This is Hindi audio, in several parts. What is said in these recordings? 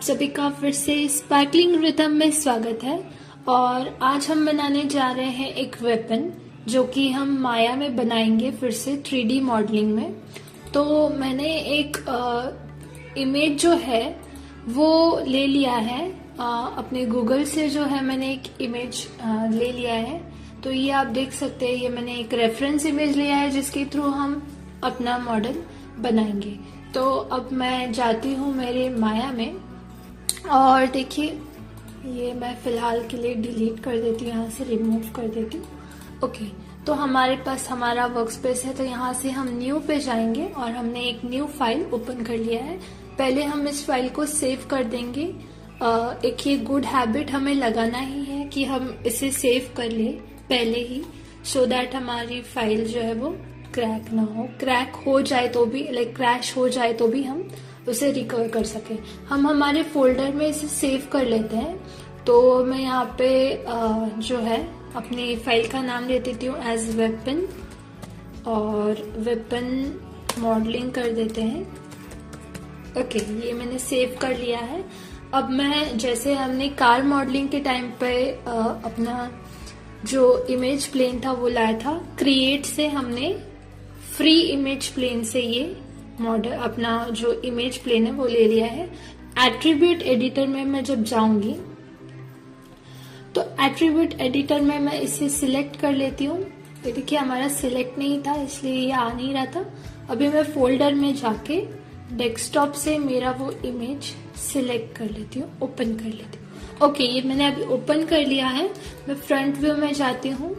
आप सभी का फिर से स्पार्कलिंग रिदम में स्वागत है। और आज हम बनाने जा रहे हैं एक वेपन जो कि हम माया में बनाएंगे फिर से 3D मॉडलिंग में। तो मैंने एक इमेज जो है वो ले लिया है अपने गूगल से, जो है मैंने एक इमेज ले लिया है। तो ये आप देख सकते हैं, ये मैंने एक रेफरेंस इमेज लिया है जिसके थ्रू हम अपना मॉडल बनाएंगे। तो अब मैं जाती हूँ मेरे माया में और देखिए ये मैं फिलहाल के लिए डिलीट कर देती हूँ, यहाँ से रिमूव कर देती हूँ। ओके, तो हमारे पास हमारा वर्क स्पेस है, तो यहाँ से हम न्यू पे जाएंगे और हमने एक न्यू फाइल ओपन कर लिया है। पहले हम इस फाइल को सेव कर देंगे। एक ये गुड हैबिट हमें लगाना ही है कि हम इसे सेव कर ले पहले ही, सो दैट हमारी फाइल जो है वो क्रैक ना हो। क्रैक हो जाए तो भी, लाइक क्रैश हो जाए तो भी हम उसे रिकवर कर सके। हम हमारे फोल्डर में इसे सेव कर लेते हैं। तो मैं यहाँ पे जो है अपनी फाइल का नाम दे देती हूँ एज वेपन, और वेपन मॉडलिंग कर देते हैं। ओके, ये मैंने सेव कर लिया है। अब मैं, जैसे हमने कार मॉडलिंग के टाइम पे अपना जो इमेज प्लेन था वो लाया था, क्रिएट से हमने फ्री इमेज प्लेन से ये मॉडल, अपना जो इमेज प्लेन है वो ले लिया है। एट्रीब्यूट एडिटर में मैं जब जाऊंगी तो एट्रीब्यूट एडिटर में मैं इसे सिलेक्ट कर लेती हूँ। तो देखिए हमारा सिलेक्ट नहीं था इसलिए ये आ नहीं रहा था। अभी मैं फोल्डर में जाके डेस्कटॉप से मेरा वो इमेज सिलेक्ट कर लेती हूँ, ओपन कर लेती हूँ। ओके, ये मैंने अभी ओपन कर लिया है। मैं फ्रंट व्यू में जाती हूँ।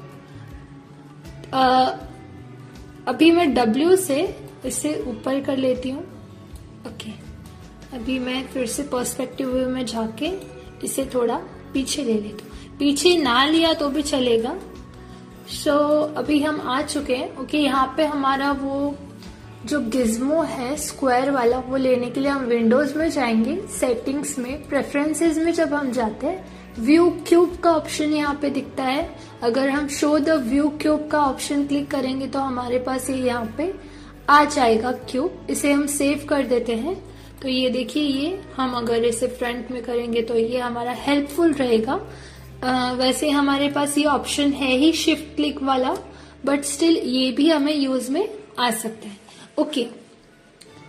अभी मैं W से इसे ऊपर कर लेती हूँ। ओके, अभी मैं फिर से पर्सपेक्टिव व्यू में जाके इसे थोड़ा पीछे ले लेती हूँ। पीछे ना लिया तो भी चलेगा। सो अभी हम आ चुके हैं। ओके, यहाँ पे हमारा वो जो गिज्मो है स्क्वायर वाला, वो लेने के लिए हम विंडोज में जाएंगे, सेटिंग्स में, प्रेफरेंसेस में जब हम जाते हैं, व्यू क्यूब का ऑप्शन यहाँ पे दिखता है। अगर हम शो द व्यू क्यूब का ऑप्शन क्लिक करेंगे तो हमारे पास ये यहाँ पे आ जाएगा क्यूब। इसे हम सेव कर देते हैं। तो ये देखिए, ये हम अगर इसे फ्रंट में करेंगे तो ये हमारा हेल्पफुल रहेगा। वैसे हमारे पास ये ऑप्शन है ही शिफ्ट क्लिक वाला, बट स्टिल ये भी हमें यूज में आ सकता है। ओके,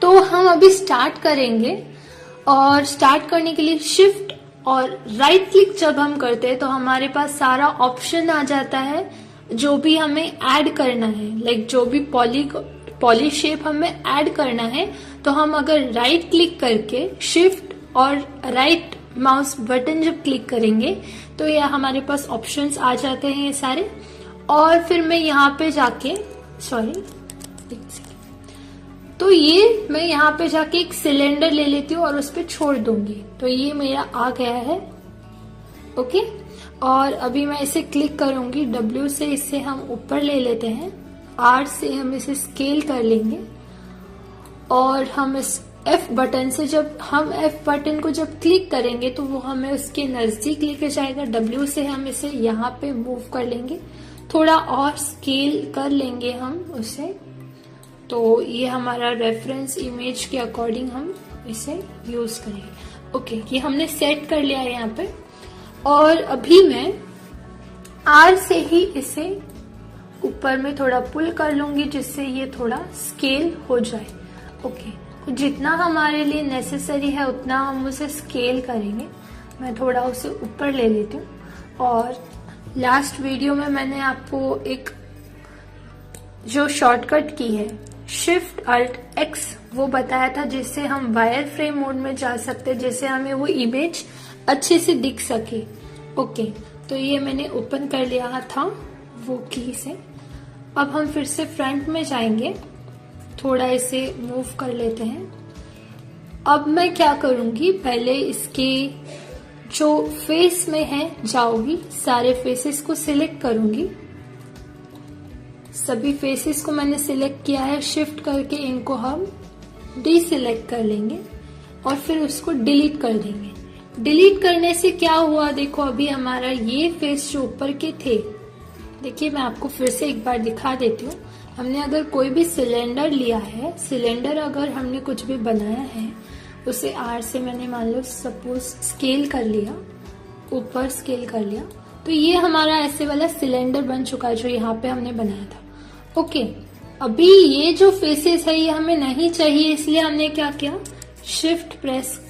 तो हम अभी स्टार्ट करेंगे और स्टार्ट करने के लिए शिफ्ट और राइट क्लिक जब हम करते हैं तो हमारे पास सारा ऑप्शन आ जाता है जो भी हमें ऐड करना है। लाइक जो भी पॉली शेप हमें ऐड करना है, तो हम अगर राइट क्लिक करके शिफ्ट और राइट माउस बटन जब क्लिक करेंगे तो यह हमारे पास ऑप्शंस आ जाते हैं ये सारे। और फिर मैं यहाँ पे जाके, तो ये मैं यहाँ पे जाके एक सिलेंडर ले लेती हूँ और उस पर छोड़ दूंगी। तो ये मेरा आ गया है। ओके, और अभी मैं इसे क्लिक करूंगी। W से इसे हम ऊपर ले लेते हैं, R से हम इसे स्केल कर लेंगे, और हम इस F बटन से, जब हम F बटन को जब क्लिक करेंगे तो वो हमें उसके नजदीक लेके जाएगा। W से हम इसे यहाँ पे मूव कर लेंगे, थोड़ा और स्केल कर लेंगे हम उसे। तो ये हमारा रेफरेंस इमेज के अकॉर्डिंग हम इसे यूज करेंगे। ओके, ये हमने सेट कर लिया है यहाँ पे। और अभी मैं R से ही इसे ऊपर में थोड़ा पुल कर लूंगी जिससे ये थोड़ा स्केल हो जाए। ओके, तो जितना हमारे लिए नेसेसरी है उतना हम उसे स्केल करेंगे। मैं थोड़ा उसे ऊपर ले लेती हूँ। और लास्ट वीडियो में मैंने आपको एक जो शॉर्टकट की है शिफ्ट अल्ट एक्स वो बताया था, जिससे हम वायर फ्रेम मोड में जा सकते हैं, जिससे हमें वो इमेज अच्छे से दिख सके। ओके, तो ये मैंने ओपन कर लिया था वो की से। अब हम फिर से फ्रंट में जाएंगे, थोड़ा इसे मूव कर लेते हैं। अब मैं क्या करूंगी, पहले इसके जो फेस में है जाऊंगी, सारे फेसेस को सिलेक्ट करूंगी। सभी फेसेस को मैंने सिलेक्ट किया है। शिफ्ट करके इनको हम डीसिलेक्ट कर लेंगे और फिर उसको डिलीट कर देंगे। डिलीट करने से क्या हुआ, देखो अभी हमारा ये फेस जो ऊपर के थे, देखिए मैं आपको फिर से एक बार दिखा देती हूँ। हमने अगर कोई भी सिलेंडर लिया है, सिलेंडर अगर हमने कुछ भी बनाया है उसे R से मैंने मान लो सपोज स्केल कर लिया, ऊपर स्केल कर लिया, तो ये हमारा ऐसे वाला सिलेंडर बन चुका है जो यहाँ पे हमने बनाया था। ओके, अभी ये जो फेसेस है ये हमें नहीं चाहिए, इसलिए हमने क्या किया, शिफ्ट प्रेस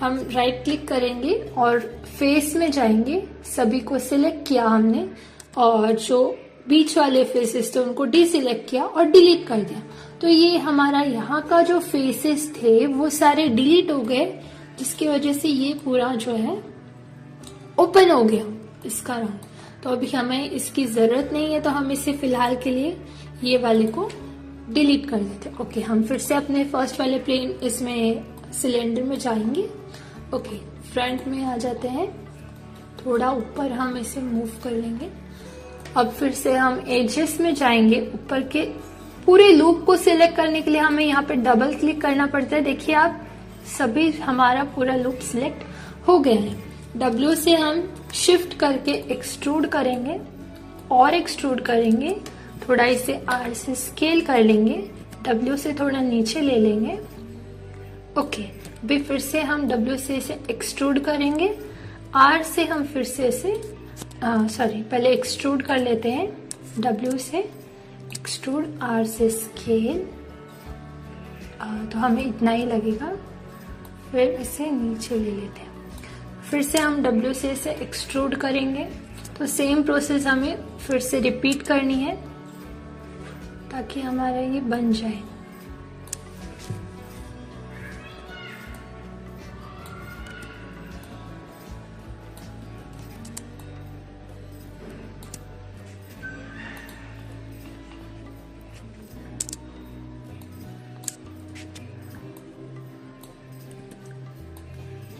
हम राइट क्लिक करेंगे और फेस में जाएंगे, सभी को सिलेक्ट किया हमने, और जो बीच वाले फेसेस थे उनको डिसिलेक्ट किया और डिलीट कर दिया। तो ये हमारा यहाँ का जो फेसेस थे वो सारे डिलीट हो गए, जिसकी वजह से ये पूरा जो है ओपन हो गया इसका रंग। तो अभी हमें इसकी जरूरत नहीं है, तो हम इसे फिलहाल के लिए ये वाले को डिलीट कर देते हैं। ओके, हम फिर से अपने फर्स्ट वाले प्लेन इसमें सिलेंडर में जाएंगे। ओके, फ्रंट में आ जाते हैं, थोड़ा ऊपर हम इसे मूव कर लेंगे। अब फिर से हम एजेस में जाएंगे, ऊपर के पूरे लूप को सिलेक्ट करने के लिए हमें यहाँ पे डबल क्लिक करना पड़ता है। देखिए आप, सभी हमारा पूरा लूप सिलेक्ट हो गया है। W से हम शिफ्ट करके एक्सट्रूड करेंगे और एक्सट्रूड करेंगे, थोड़ा इसे R से स्केल कर लेंगे, W से थोड़ा नीचे ले लेंगे। ओके, भी फिर से हम W से इसे एक्सट्रूड करेंगे, R से हम फिर से इसे पहले एक्सट्रूड कर लेते हैं, W से एक्सट्रूड, R से स्केल, तो हमें इतना ही लगेगा, फिर इसे नीचे ले लेते हैं। फिर से हम W से इसे एक्सट्रूड करेंगे, तो सेम प्रोसेस हमें फिर से रिपीट करनी है ताकि हमारा ये बन जाए।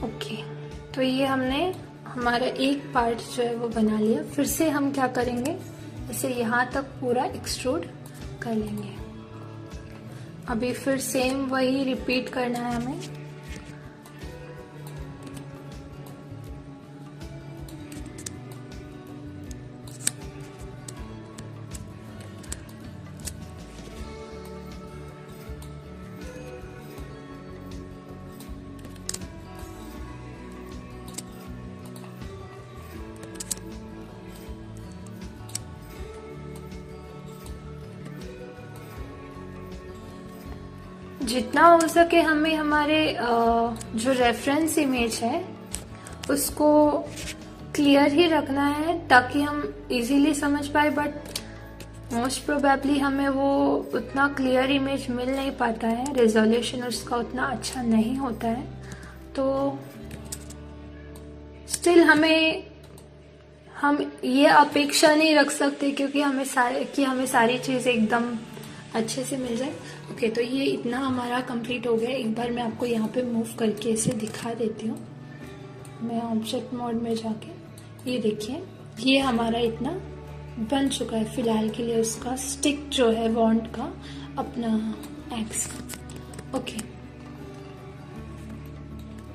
ओके, तो ये हमने हमारा एक पार्ट जो है वो बना लिया। फिर से हम क्या करेंगे, इसे यहाँ तक पूरा एक्सट्रूड कर लेंगे। अभी फिर सेम वही रिपीट करना है हमें। जितना हो सके हमें हमारे जो रेफरेंस इमेज है उसको क्लियर ही रखना है ताकि हम इजीली समझ पाए, बट मोस्ट प्रोबेबली हमें वो उतना क्लियर इमेज मिल नहीं पाता है, रेजोल्यूशन उसका उतना अच्छा नहीं होता है। तो स्टिल हम ये अपेक्षा नहीं रख सकते क्योंकि हमें सारी चीज़ एकदम अच्छे से मिल जाए। ओके, तो ये इतना हमारा कंप्लीट हो गया। एक बार मैं आपको यहाँ पे मूव करके इसे दिखा देती हूँ। मैं ऑब्जेक्ट मोड में जाके, ये देखिए, ये हमारा इतना बन चुका है फिलहाल के लिए, उसका स्टिक जो है वॉन्ड का, अपना एक्स का। ओके,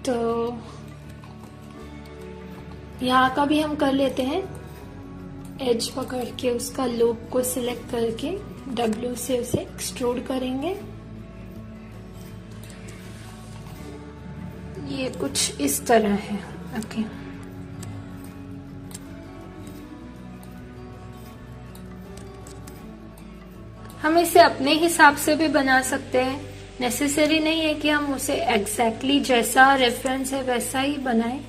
तो यहाँ का भी हम कर लेते हैं। एज पकड़ के उसका लूप को सिलेक्ट करके W से उसे एक्सट्रूड करेंगे। ये कुछ इस तरह है। ओके, हम इसे अपने हिसाब से भी बना सकते हैं, नेसेसरी नहीं है कि हम उसे एग्जैक्टली जैसा रेफरेंस है वैसा ही बनाएं।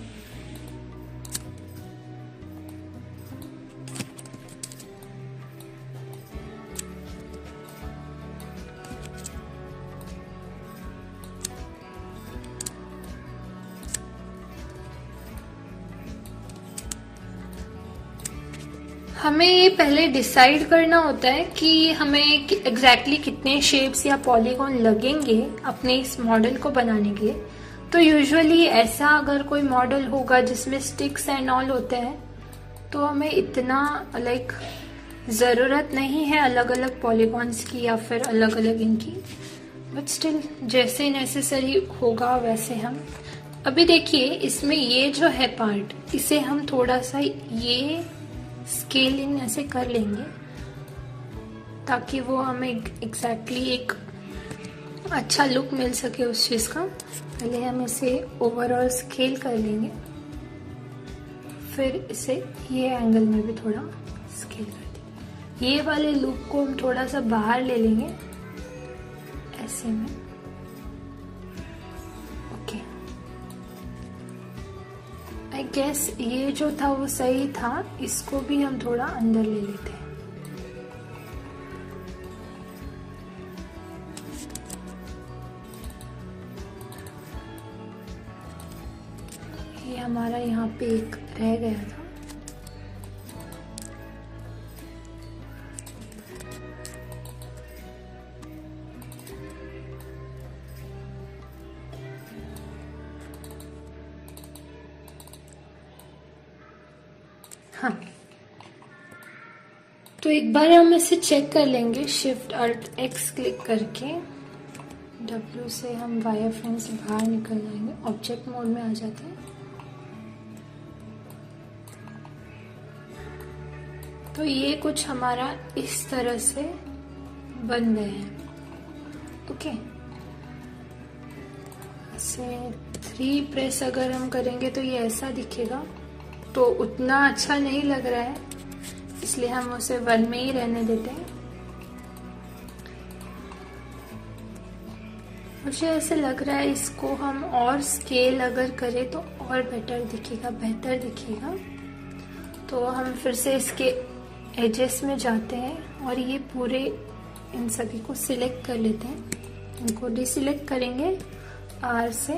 हमें ये पहले डिसाइड करना होता है कि हमें एग्जैक्टली कितने शेप्स या पॉलीगॉन लगेंगे अपने इस मॉडल को बनाने के लिए। तो यूजुअली ऐसा अगर कोई मॉडल होगा जिसमें स्टिक्स एंड ऑल होते हैं तो हमें इतना ज़रूरत नहीं है अलग अलग पॉलीगॉन्स की या फिर अलग अलग इनकी, बट स्टिल जैसे नेसेसरी होगा वैसे हम। अभी देखिए, इसमें ये जो है पार्ट, इसे हम थोड़ा सा ये स्केलिंग ऐसे कर लेंगे ताकि वो हमें एग्जैक्टली एक अच्छा लुक मिल सके उस चीज़ का, पहले हम इसे ओवरऑल स्केल कर लेंगे, फिर इसे ये एंगल में भी थोड़ा स्केल कर देंगे। ये वाले लुक को हम थोड़ा सा बाहर ले लेंगे ऐसे में। ओके, आई गेस ये जो था वो सही था, इसको भी हम थोड़ा अंदर ले लेते हैं। ये हमारा यहाँ पे एक रह गया था, हाँ। तो एक बार हम इसे चेक कर लेंगे, शिफ्ट अल्ट एक्स क्लिक करके W से हम वायर फ्रेम से बाहर निकल जाएंगे, ऑब्जेक्ट मोड में आ जाते हैं। तो ये कुछ हमारा इस तरह से बन गए हैं। ओके, ऐसे 3 प्रेस अगर हम करेंगे तो ये ऐसा दिखेगा, तो उतना अच्छा नहीं लग रहा है, इसलिए हम उसे 1 में ही रहने देते हैं। मुझे ऐसे लग रहा है इसको हम और स्केल अगर करें तो और बेटर दिखेगा, बेहतर दिखेगा। तो हम फिर से इसके एजेस में जाते हैं और ये पूरे इन सभी को सिलेक्ट कर लेते हैं। इनको डिसिलेक्ट करेंगे R से।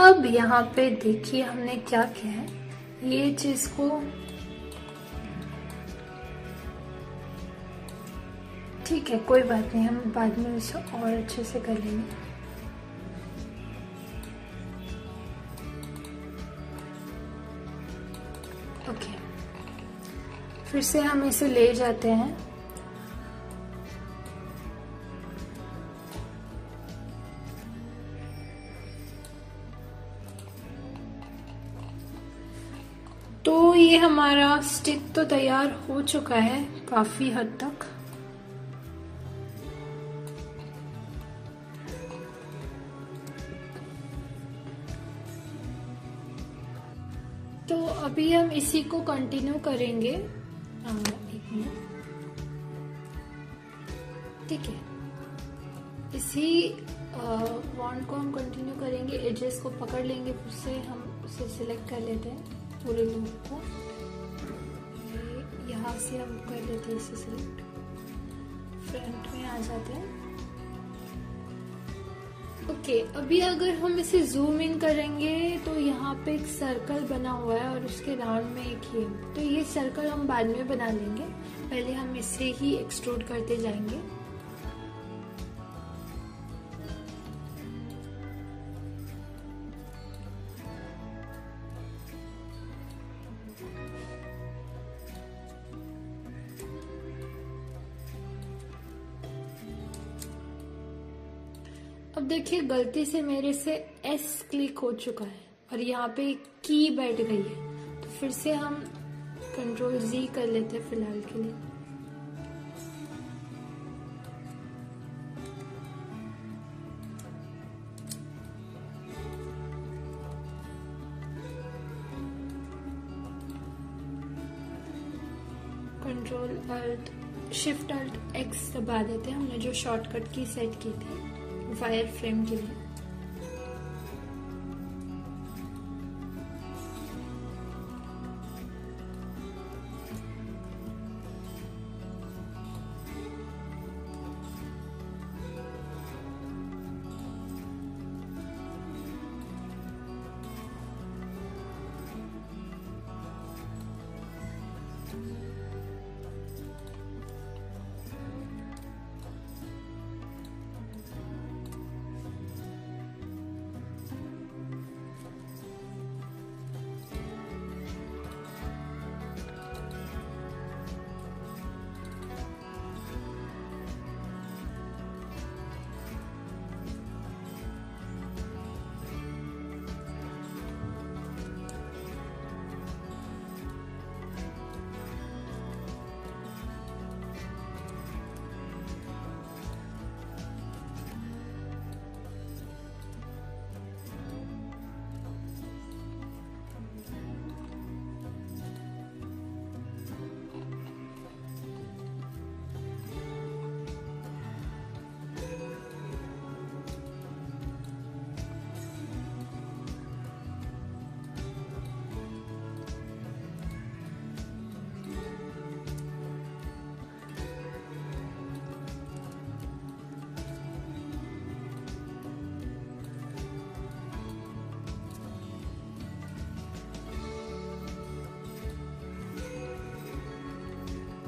अब यहाँ पे देखिए हमने क्या किया है, ये चीज को ठीक है, कोई बात नहीं, हम बाद में इसे और अच्छे से कर लेंगे। ओके, फिर से हम इसे ले जाते हैं। तो ये हमारा स्टिक तो तैयार हो चुका है काफी हद तक। तो अभी हम इसी को कंटिन्यू करेंगे। एक मिनट, ठीक है, इसी वॉन्ड को हम कंटिन्यू करेंगे। एजेस को पकड़ लेंगे, फिर से हम उसे सिलेक्ट कर लेते हैं पूरे लूप को। यहाँ से हम कर लेते हैं इसे सिलेक्ट, फ्रंट में आ जाते हैं। ओके, अभी अगर हम इसे जूम इन करेंगे तो यहाँ पे एक सर्कल बना हुआ है और उसके राउंड में एक ही, तो ये सर्कल हम बाद में बना लेंगे, पहले हम इसे ही एक्सट्रूड करते जाएंगे। अब देखिए गलती से मेरे से S क्लिक हो चुका है और यहाँ पे की बैठ गई है, तो फिर से हम कंट्रोल Z कर लेते हैं फिलहाल के लिए। Control alt shift alt X दबा देते हैं, हमने जो शॉर्टकट की सेट की थी वायर फ्रेम के लिए।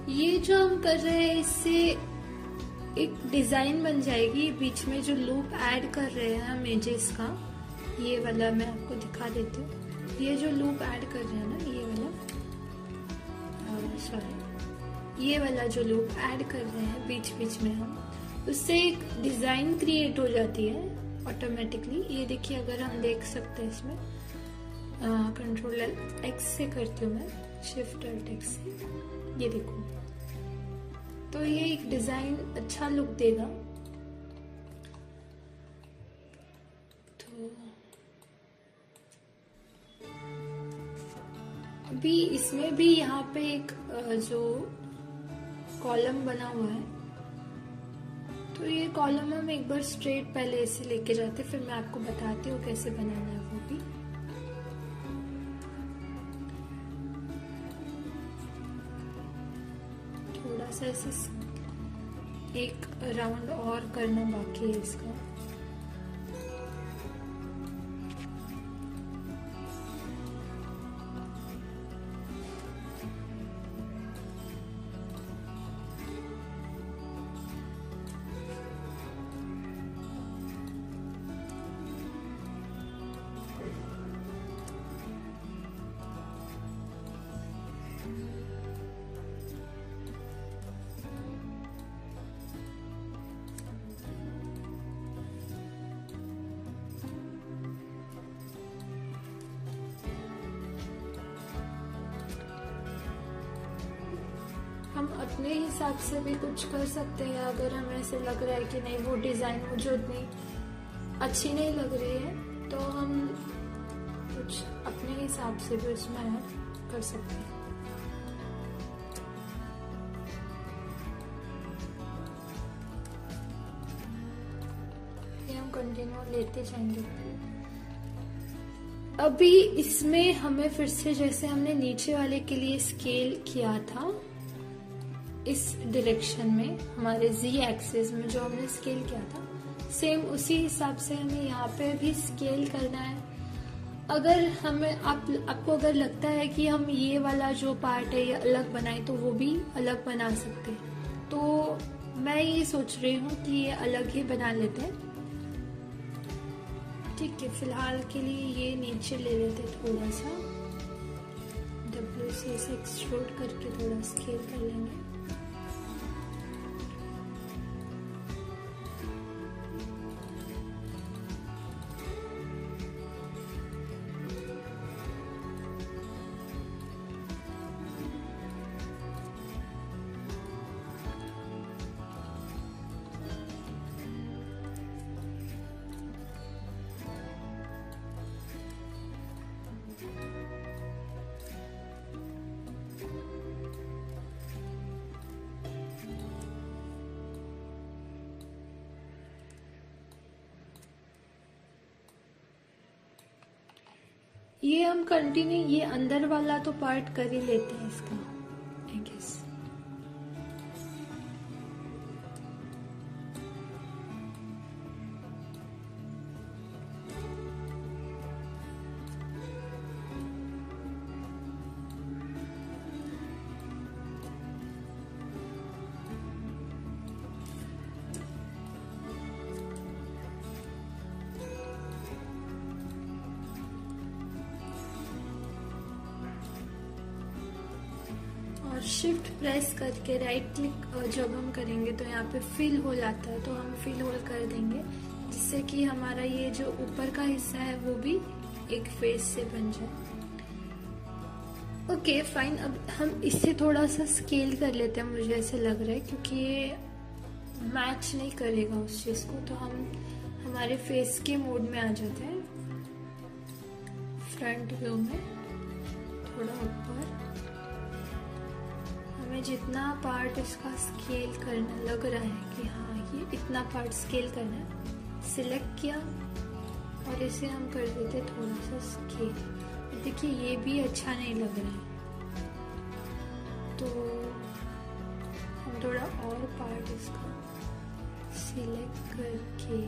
ये जो हम कर रहे हैं इससे एक डिजाइन बन जाएगी। बीच में जो लूप ऐड कर रहे हैं हम एजेस का, ये वाला मैं आपको दिखा देती हूँ। ये जो लूप ऐड कर रहे हैं ना, ये वाला, सॉरी, ये वाला जो लूप ऐड कर रहे हैं बीच बीच में हम, उससे एक डिजाइन क्रिएट हो जाती है ऑटोमेटिकली। ये देखिए, अगर हम देख सकते हैं इसमें, कंट्रोल एक्स से करती हूँ मैं, शिफ्ट अल्ट एक्स से, ये देखो, तो ये एक डिजाइन अच्छा लुक देगा। तो अभी इसमें भी यहाँ पे एक जो कॉलम बना हुआ है, तो ये कॉलम हम एक बार स्ट्रेट पहले ऐसे लेके जाते, फिर मैं आपको बताती हूँ कैसे बनाना है वो भी। थोड़ा सा ऐसे एक राउंड और करना बाकी है इसका। हम अपने हिसाब से भी कुछ कर सकते हैं। अगर हमें ऐसे लग रहा है कि नहीं, वो डिजाइन मुझे उतनी अच्छी नहीं लग रही है, तो हम कुछ अपने हिसाब से भी उसमें ऐड कर सकते हैं। ये हम कंटिन्यू लेते जाएंगे। अभी इसमें हमें फिर से, जैसे हमने नीचे वाले के लिए स्केल किया था, इस डायरेक्शन में हमारे z एक्सिस में जो हमने स्केल किया था, सेम उसी हिसाब से हमें यहाँ पे भी स्केल करना है। अगर हमें आपको अगर लगता है कि हम ये वाला जो पार्ट है ये अलग बनाए, तो वो भी अलग बना सकते हैं। तो मैं ये सोच रही हूँ कि ये अलग ही बना लेते हैं। ठीक है, फिलहाल के लिए ये नीचे ले लेते हैं, थोड़ा सा W से एक्सट्रूड करके थोड़ा स्केल कर लेंगे। ये हम कंटिन्यू, ये अंदर वाला तो पार्ट कर ही लेते हैं इसका, आई गेस। और शिफ्ट प्रेस करके राइट क्लिक जब हम करेंगे तो यहाँ पे फिल होल आता है, तो हम फिल होल कर देंगे, जिससे कि हमारा ये जो ऊपर का हिस्सा है वो भी एक फेस से बन जाए। ओके फाइन, अब हम इससे थोड़ा सा स्केल कर लेते हैं, मुझे ऐसे लग रहा है, क्योंकि ये मैच नहीं करेगा उस चीज को। तो हम हमारे फेस के मोड में आ जाते हैं, फ्रंट व्यू में थोड़ा ऊपर। हमें जितना पार्ट इसका स्केल करना लग रहा है कि हाँ ये इतना पार्ट स्केल करना है, सिलेक्ट किया और इसे हम कर देते थोड़ा सा स्केल। देखिए ये भी अच्छा नहीं लग रहा है, तो हम थोड़ा और पार्ट इसका सिलेक्ट करके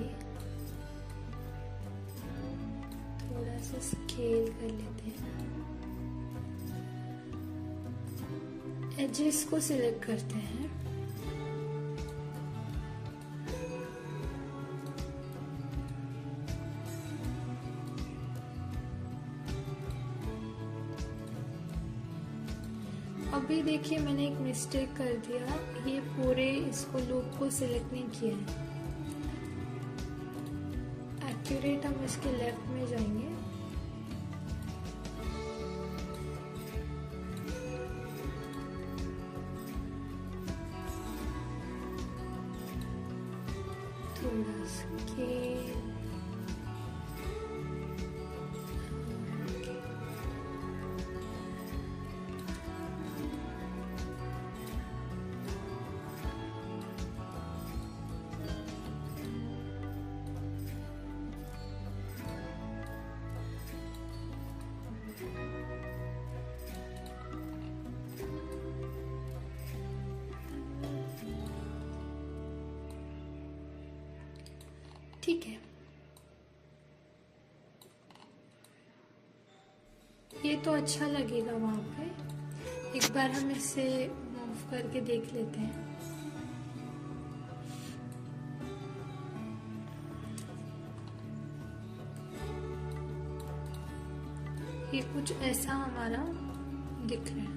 थोड़ा सा स्केल कर लेते हैं। एजेस को सिलेक्ट करते हैं। अभी देखिए मैंने एक मिस्टेक कर दिया, ये पूरे इसको लूप को सिलेक्ट नहीं किया है। एक्यूरेट हम इसके लेफ्ट में जाएंगे, थोड़ा स्केल, ठीक है। ये तो अच्छा लगेगा वहां पे। एक बार हम इसे मूव करके देख लेते हैं। ये कुछ ऐसा हमारा दिख रहा है।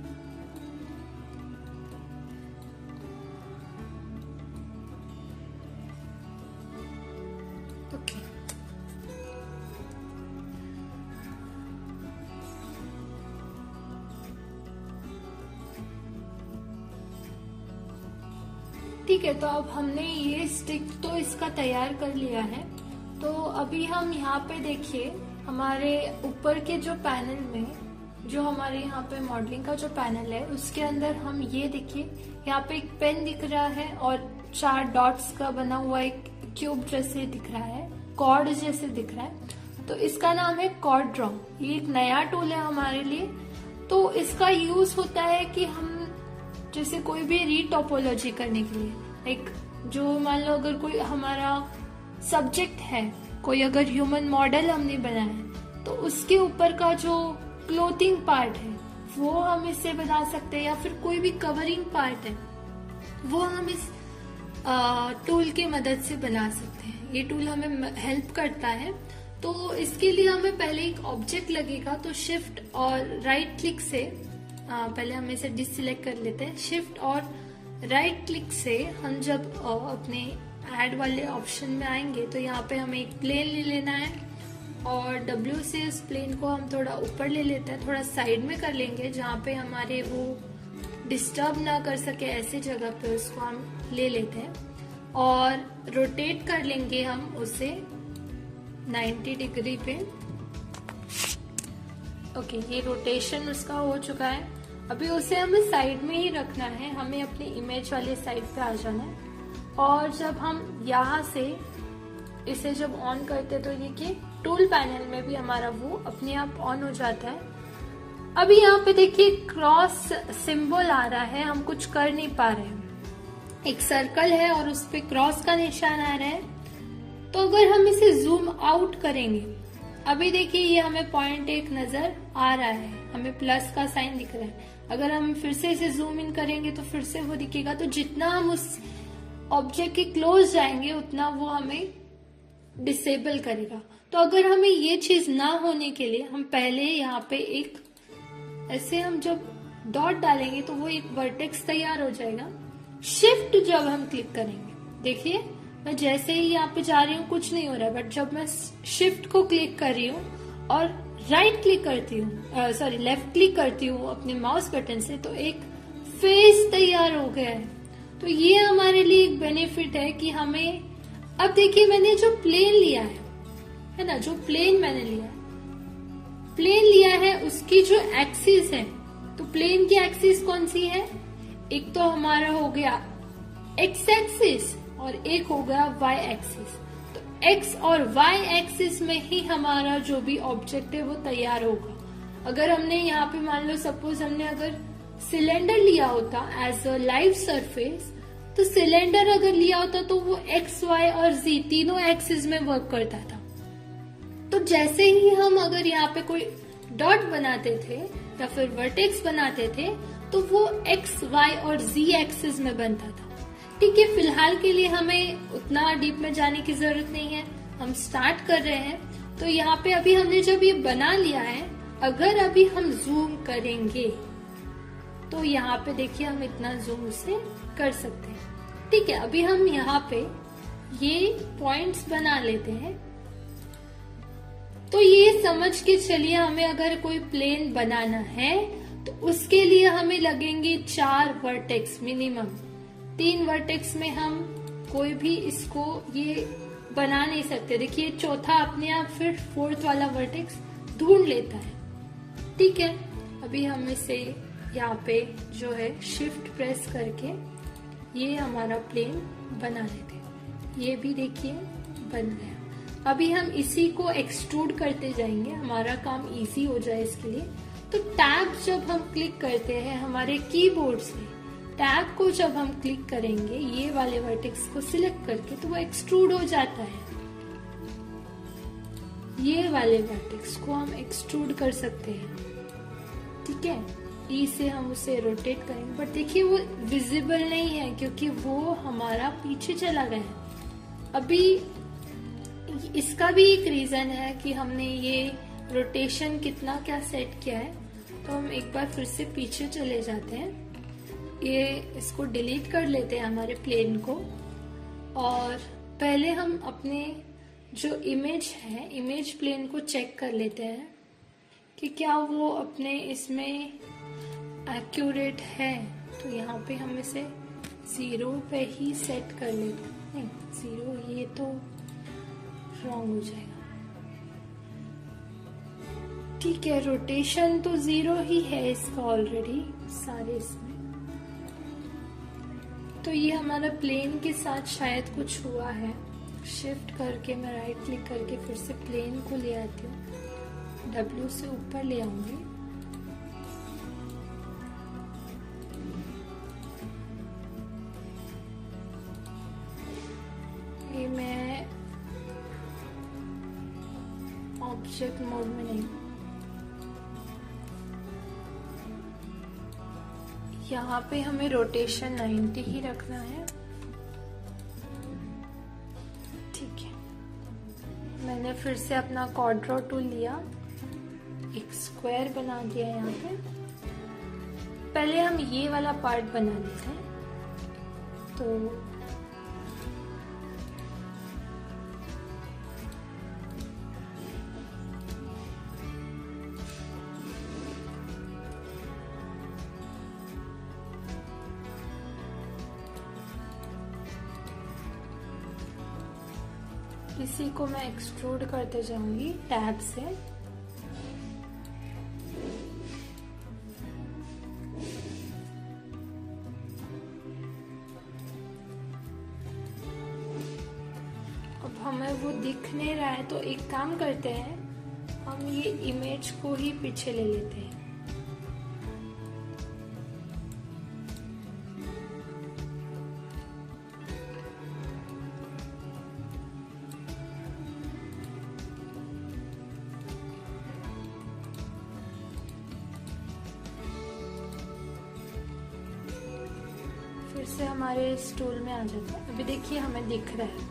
ओके, ठीक है। तो अब हमने ये स्टिक तो इसका तैयार कर लिया है। तो अभी हम यहाँ पे देखिए हमारे ऊपर के जो पैनल में, जो हमारे यहाँ पे मॉडलिंग का जो पैनल है उसके अंदर हम ये देखिए यहाँ पे एक पेन दिख रहा है और 4 डॉट्स का बना हुआ एक क्यूब जैसे दिख रहा है, कॉर्ड जैसे दिख रहा है। तो इसका नाम है कॉर्ड ड्रॉ। ये एक नया टूल है हमारे लिए। तो इसका यूज होता है कि हम जैसे कोई भी रीटोपोलॉजी करने के लिए, एक जो मान लो अगर कोई हमारा सब्जेक्ट है, कोई अगर ह्यूमन मॉडल हमने बनाया है तो उसके ऊपर का जो क्लोथिंग पार्ट है वो हम इससे बना सकते हैं, या फिर कोई भी कवरिंग पार्ट है वो हम इस टूल की मदद से बना सकते हैं। ये टूल हमें हेल्प करता है। तो इसके लिए हमें पहले एक ऑब्जेक्ट लगेगा, तो शिफ्ट और राइट क्लिक से पहले हम इसे डिससिलेक्ट कर लेते हैं। शिफ्ट और राइट क्लिक से हम जब अपने ऐड वाले ऑप्शन में आएंगे तो यहाँ पे हमें एक प्लेन ले लेना है और W से इस प्लेन को हम थोड़ा ऊपर ले लेते हैं, थोड़ा साइड में कर लेंगे जहाँ पे हमारे वो डिस्टर्ब ना कर सके, ऐसे जगह पे उसको हम ले लेते हैं और रोटेट कर लेंगे हम उसे 90 डिग्री पे। ओके, ये रोटेशन उसका हो चुका है। अभी उसे हमें साइड में ही रखना है, हमें अपनी इमेज वाले साइड पे आ जाना है। और जब हम यहाँ से इसे जब ऑन करते तो देखिए टूल पैनल में भी हमारा वो अपने आप ऑन हो जाता है। अभी यहाँ पे देखिए क्रॉस सिंबल आ रहा है, हम कुछ कर नहीं पा रहे हैं। एक सर्कल है और उस पे क्रॉस का निशान आ रहा है। तो अगर हम इसे जूम आउट करेंगे, अभी देखिए ये हमें पॉइंट 1 नजर आ रहा है, हमें प्लस का साइन दिख रहा है। अगर हम फिर से इसे जूम इन करेंगे तो फिर से वो दिखेगा। तो जितना हम उस ऑब्जेक्ट के क्लोज जाएंगे उतना वो हमें डिसेबल करेगा। तो अगर हमें ये चीज ना होने के लिए हम पहले यहाँ पे एक ऐसे हम जब डॉट डालेंगे तो वो एक वर्टेक्स तैयार हो जाएगा। शिफ्ट जब हम क्लिक करेंगे, देखिए मैं जैसे ही यहाँ पे जा रही हूँ कुछ नहीं हो रहा है, बट जब मैं शिफ्ट को क्लिक कर रही हूँ और राइट क्लिक करती हूँ, सॉरी लेफ्ट क्लिक करती हूँ अपने माउस बटन से, तो एक फेस तैयार हो गया है। तो ये हमारे लिए एक बेनिफिट है कि हमें, अब देखिए मैंने जो प्लेन लिया है ना, जो प्लेन मैंने लिया है उसकी जो एक्सिस है, तो प्लेन की एक्सिस कौन सी है? एक तो हमारा हो गया एक्स एक्सिस और एक हो गया वाई एक्सिस। तो एक्स और वाई एक्सिस में ही हमारा जो भी ऑब्जेक्ट है वो तैयार होगा। अगर हमने यहाँ पे मान लो सपोज हमने अगर सिलेंडर लिया होता एज अ लाइव सरफेस, तो सिलेंडर अगर लिया होता तो वो एक्स वाई और जी तीनों एक्सिस में वर्क करता था। तो जैसे ही हम अगर यहाँ पे कोई डॉट बनाते थे या फिर वर्टेक्स बनाते थे, तो वो एक्स, वाई और जी एक्सिस में बनता था। ठीक है, फिलहाल के लिए हमें उतना डीप में जाने की जरूरत नहीं है, हम स्टार्ट कर रहे हैं। तो यहाँ पे अभी हमने जब ये बना लिया है, अगर अभी हम जूम करेंगे तो यहाँ पे देखिए हम इतना जूम से कर सकते हैं। ठीक है, अभी हम यहाँ पे ये पॉइंट्स बना लेते हैं। तो ये समझ के चलिए, हमें अगर कोई प्लेन बनाना है तो उसके लिए हमें लगेंगे 4 वर्टेक्स मिनिमम। 3 वर्टेक्स में हम कोई भी इसको ये बना नहीं सकते। देखिए चौथा अपने आप फिर 4th वाला वर्टेक्स ढूंढ लेता है। ठीक है, अभी हम इसे यहाँ पे जो है शिफ्ट प्रेस करके ये हमारा प्लेन बना लेते हैं। ये भी देखिए बन गया। अभी हम इसी को एक्सट्रूड करते जाएंगे, हमारा काम इजी हो जाए इसके लिए। तो टैब जब हम क्लिक करते हैं हमारे कीबोर्ड से, टैब को जब हम क्लिक करेंगे ये वाले वर्टेक्स को सिलेक्ट करके, तो वो एक्सट्रूड हो जाता है। ये वाले वर्टेक्स को हम एक्सट्रूड कर सकते हैं। ठीक है, ई से हम उसे रोटेट करेंगे, बट देखिए वो विजिबल नहीं है क्योंकि वो हमारा पीछे चला गया है। अभी इसका भी एक रीजन है कि हमने ये रोटेशन कितना क्या सेट किया है। तो हम एक बार फिर से पीछे चले जाते हैं, ये इसको डिलीट कर लेते हैं हमारे प्लेन को, और पहले हम अपने जो इमेज है, इमेज प्लेन को चेक कर लेते हैं कि क्या वो अपने इसमें एक्यूरेट है। तो यहाँ पे हम इसे 0 पे ही सेट कर लेते हैं। नहीं 0, ये तो रॉन्ग हो जाएगा। ठीक है, रोटेशन तो 0 ही है इसका ऑलरेडी सारे इसमें। तो ये हमारा प्लेन के साथ शायद कुछ हुआ है। शिफ्ट करके मैं राइट क्लिक करके फिर से प्लेन को ले आती हूँ, W से ऊपर ले आऊंगी। ये मैं ऑब्जेक्ट मोड में नहीं, यहाँ पे हमें रोटेशन 90 ही रखना है। ठीक है, मैंने फिर से अपना क्वाड्रो टूल लिया, एक स्क्वायर बना दिया यहाँ पे। पहले हम ये वाला पार्ट बना लेते हैं। तो इसी को मैं एक्सट्रूड करते जाऊंगी टैब से। अब हमें वो दिख नहीं रहा है, तो एक काम करते हैं, हम ये इमेज को ही पीछे ले लेते हैं। फिर से हमारे इस टूल में आ जाता है। अभी देखिए हमें दिख रहा है।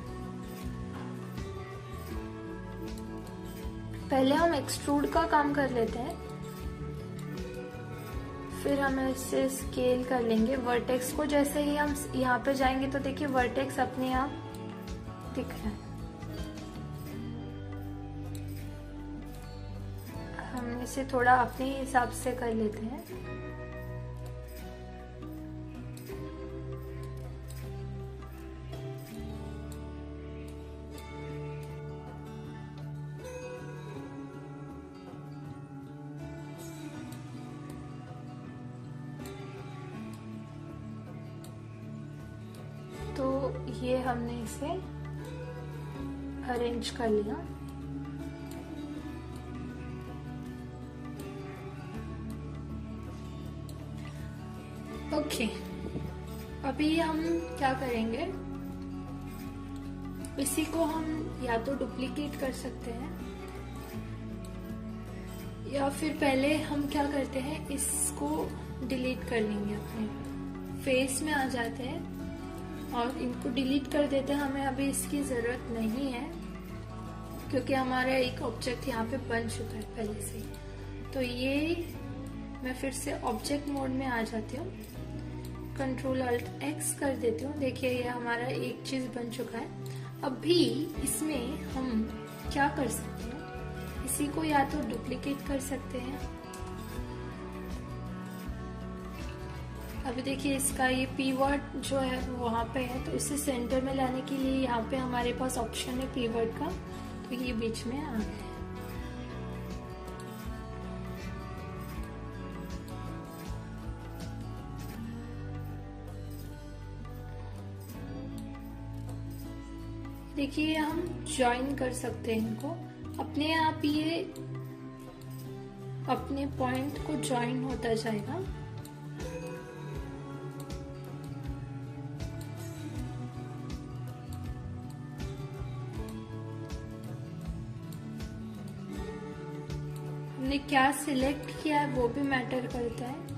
पहले हम एक्सट्रूड का काम कर लेते हैं, फिर हम इससे स्केल कर लेंगे वर्टेक्स को। जैसे ही हम यहाँ पे जाएंगे तो देखिए वर्टेक्स अपने आप दिख रहा है। हम इसे थोड़ा अपने हिसाब से कर लेते हैं। तो ये हमने इसे अरेंज कर लिया। ओके, अभी हम क्या करेंगे, इसी को हम या तो डुप्लीकेट कर सकते हैं या फिर पहले हम क्या करते हैं, इसको डिलीट कर लेंगे, अपने फेस में आ जाते हैं और इनको डिलीट कर देते हैं। हमें अभी इसकी जरूरत नहीं है क्योंकि हमारा एक ऑब्जेक्ट यहाँ पे बन चुका है पहले से। तो ये मैं फिर से ऑब्जेक्ट मोड में आ जाती हूँ, Ctrl+Alt+X कर देती हूँ। देखिए ये हमारा एक चीज बन चुका है। अभी इसमें हम क्या कर सकते हैं, इसी को या तो डुप्लीकेट कर सकते हैं। अभी देखिए इसका ये पीवर्ड जो है वहां पे है, तो इसे सेंटर में लाने के लिए यहाँ पे हमारे पास ऑप्शन है पीवर्ड का, तो ये बीच में आ गया। देखिए हम ज्वाइन कर सकते हैं इनको, अपने आप ये अपने पॉइंट को ज्वाइन होता जाएगा। हमने क्या सिलेक्ट किया है वो भी मैटर करता है।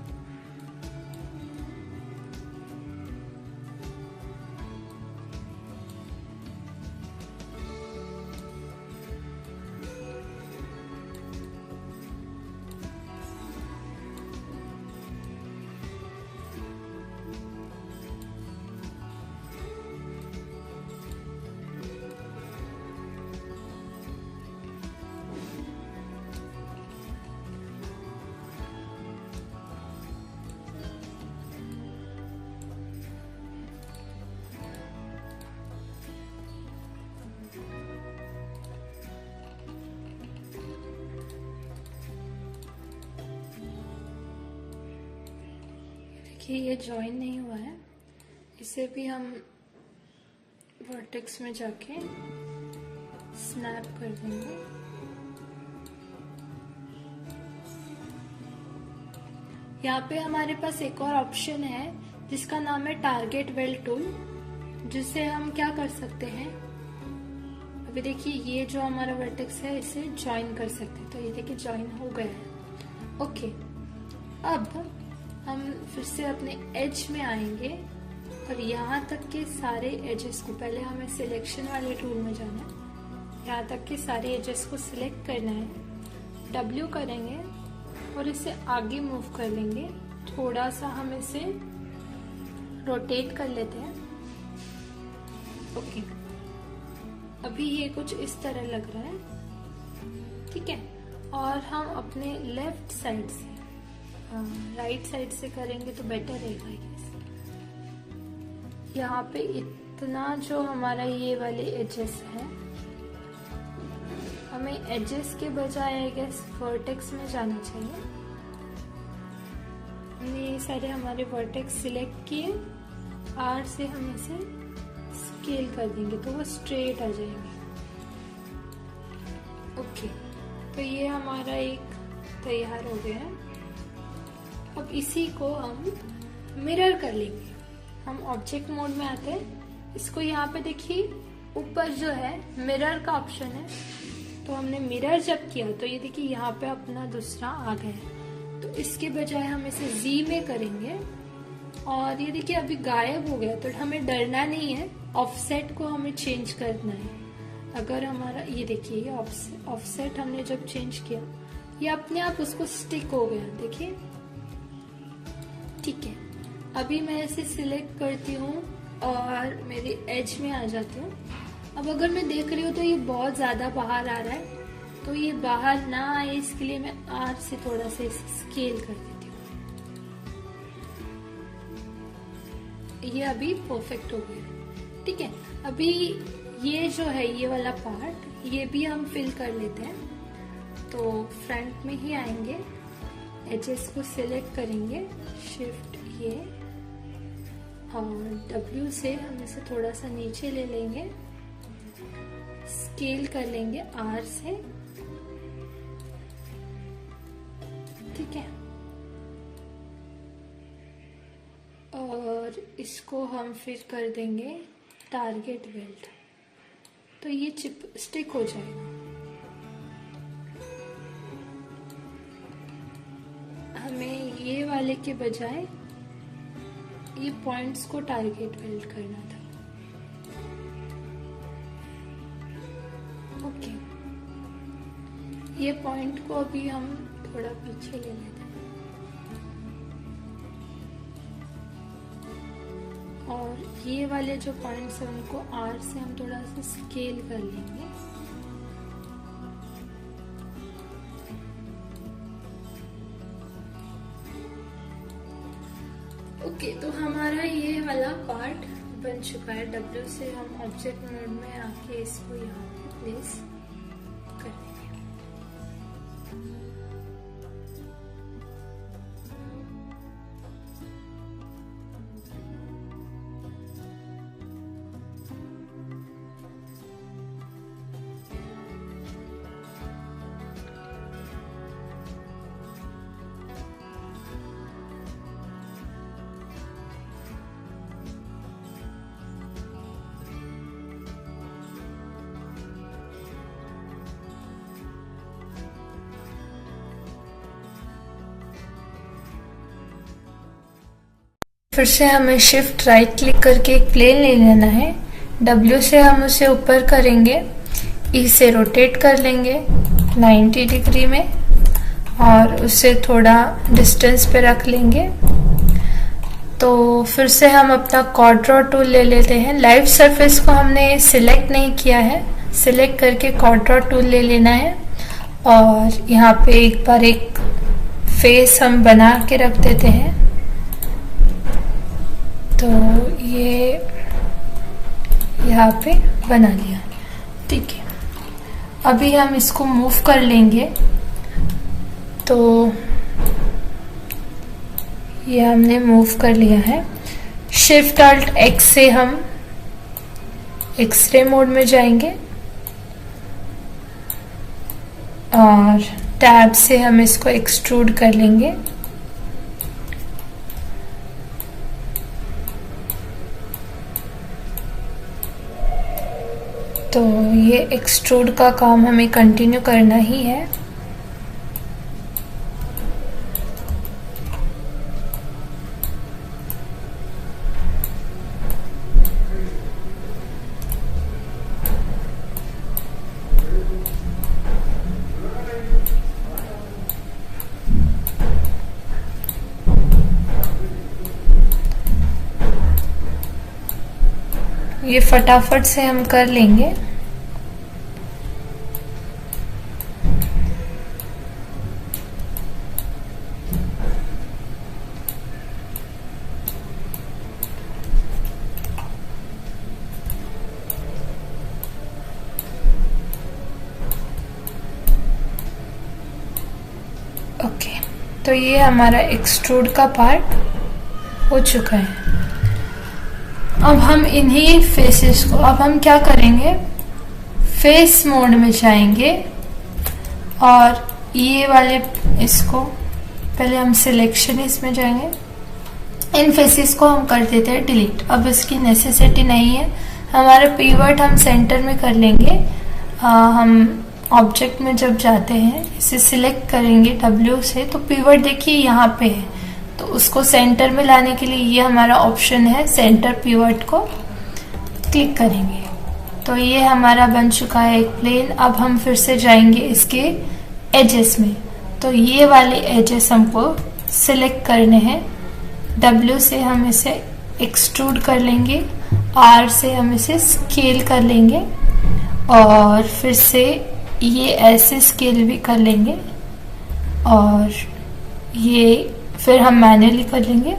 देखिए ये ज्वाइन नहीं हुआ है, इसे भी हम वर्टेक्स में जाके स्नैप कर देंगे। यहाँ पे हमारे पास एक और ऑप्शन है जिसका नाम है टारगेट वेल टूल, जिससे हम क्या कर सकते हैं, अभी देखिए ये जो हमारा वर्टेक्स है इसे ज्वाइन कर सकते हैं। तो ये देखिए ज्वाइन हो गया है। ओके, अब हम फिर से अपने एज में आएंगे और यहाँ तक के सारे एजेस को, पहले हमें सिलेक्शन वाले टूल में जाना है, यहाँ तक के सारे एजेस को सिलेक्ट करना है, W करेंगे और इसे आगे मूव कर लेंगे। थोड़ा सा हम इसे रोटेट कर लेते हैं। ओके, अभी ये कुछ इस तरह लग रहा है, ठीक है। और हम अपने लेफ्ट साइड से राइट साइड से करेंगे तो बेटर रहेगा। यहाँ पे इतना जो हमारा ये वाले एजेस है, हमें एजेस के बजाय आई गेस वर्टेक्स में जाना चाहिए। हमने ये सारे हमारे वर्टेक्स सिलेक्ट किए, R से हम इसे स्केल कर देंगे तो वो स्ट्रेट आ जाएंगे। ओके, तो ये हमारा एक तैयार हो गया है। अब इसी को हम मिरर कर लेंगे। हम ऑब्जेक्ट मोड में आते हैं, इसको यहाँ पे देखिए ऊपर जो है मिरर का ऑप्शन है, तो हमने मिरर जब किया तो ये देखिए यहाँ पे अपना दूसरा आ गया है। तो इसके बजाय हम इसे Z में करेंगे और ये देखिए अभी गायब हो गया। तो हमें डरना नहीं है, ऑफसेट को हमें चेंज करना है। अगर हमारा ये देखिए ऑफसेट हमने जब चेंज किया, ये अपने आप उसको स्टिक हो गया, देखिए, ठीक है। अभी मैं इसे सिलेक्ट करती हूँ और मेरी एज में आ जाती हूँ। अब अगर मैं देख रही हूँ तो ये बहुत ज्यादा बाहर आ रहा है, तो ये बाहर ना आए इसके लिए मैं R से थोड़ा सा इसे स्केल कर देती हूँ। ये अभी परफेक्ट हो गया, ठीक है। अभी ये जो है ये वाला पार्ट, ये भी हम फिल कर लेते हैं। तो फ्रंट में ही आएंगे, एजेस को सिलेक्ट करेंगे, शिफ्ट ये, और W से हम इसे थोड़ा सा नीचे ले लेंगे, स्केल कर लेंगे R से, ठीक है। और इसको हम फिर कर देंगे टारगेट वेल्ड, तो ये चिप स्टिक हो जाएगा। वाले के बजाय ये पॉइंट्स को टारगेट बिल्ड करना था। ओके, ये पॉइंट को अभी हम थोड़ा पीछे ले लेते हैं और ये वाले जो पॉइंट्स हैं उनको आर से हम थोड़ा सा स्केल कर लेंगे। ओके, तो हमारा ये वाला पार्ट बन चुका है। W से हम ऑब्जेक्ट मोड में आके इसको यहाँ पे प्लेस कर देंगे। फिर से हमें शिफ्ट राइट क्लिक करके एक प्लेन ले लेना है। W से हम उसे ऊपर करेंगे, E से रोटेट कर लेंगे 90 डिग्री में और उसे थोड़ा डिस्टेंस पे रख लेंगे। तो फिर से हम अपना क्वाड्रो टूल ले लेते हैं। लाइव सरफेस को हमने सिलेक्ट नहीं किया है, सिलेक्ट करके क्वाड्रो टूल ले लेना है और यहाँ पे एक बार एक फेस हम बना के रख देते हैं। तो ये यहाँ पे बना लिया, ठीक है। अभी हम इसको मूव कर लेंगे। तो ये हमने मूव कर लिया है। शिफ्ट अल्ट एक्स से हम एक्सरे मोड में जाएंगे और टैब से हम इसको एक्सट्रूड कर लेंगे। तो ये एक्सट्रूड का काम हमें कंटिन्यू करना ही है। ये फटाफट से हम कर लेंगे। ओके, तो ये हमारा एक्सट्रूड का पार्ट हो चुका है। अब हम इन्हीं फेसेस को, अब हम क्या करेंगे, फेस मोड में जाएंगे और ये वाले इसको पहले हम सिलेक्शन इसमें जाएंगे। इन फेसेस को हम कर देते हैं डिलीट, अब इसकी नेसेसिटी नहीं है। हमारा पीवर्ट हम सेंटर में कर लेंगे। हम ऑब्जेक्ट में जब जाते हैं इसे सिलेक्ट करेंगे W से, तो पीवर्ट देखिए यहाँ पे है, तो उसको सेंटर में लाने के लिए ये हमारा ऑप्शन है, सेंटर पीवर्ट को क्लिक करेंगे। तो ये हमारा बन चुका है एक प्लेन। अब हम फिर से जाएंगे इसके एजेस में। तो ये वाले एजेस हमको सिलेक्ट करने हैं। W से हम इसे एक्सट्रूड कर लेंगे, R से हम इसे स्केल कर लेंगे और फिर से ये ऐसे स्केल भी कर लेंगे और ये फिर हम मैन्युअली कर लेंगे।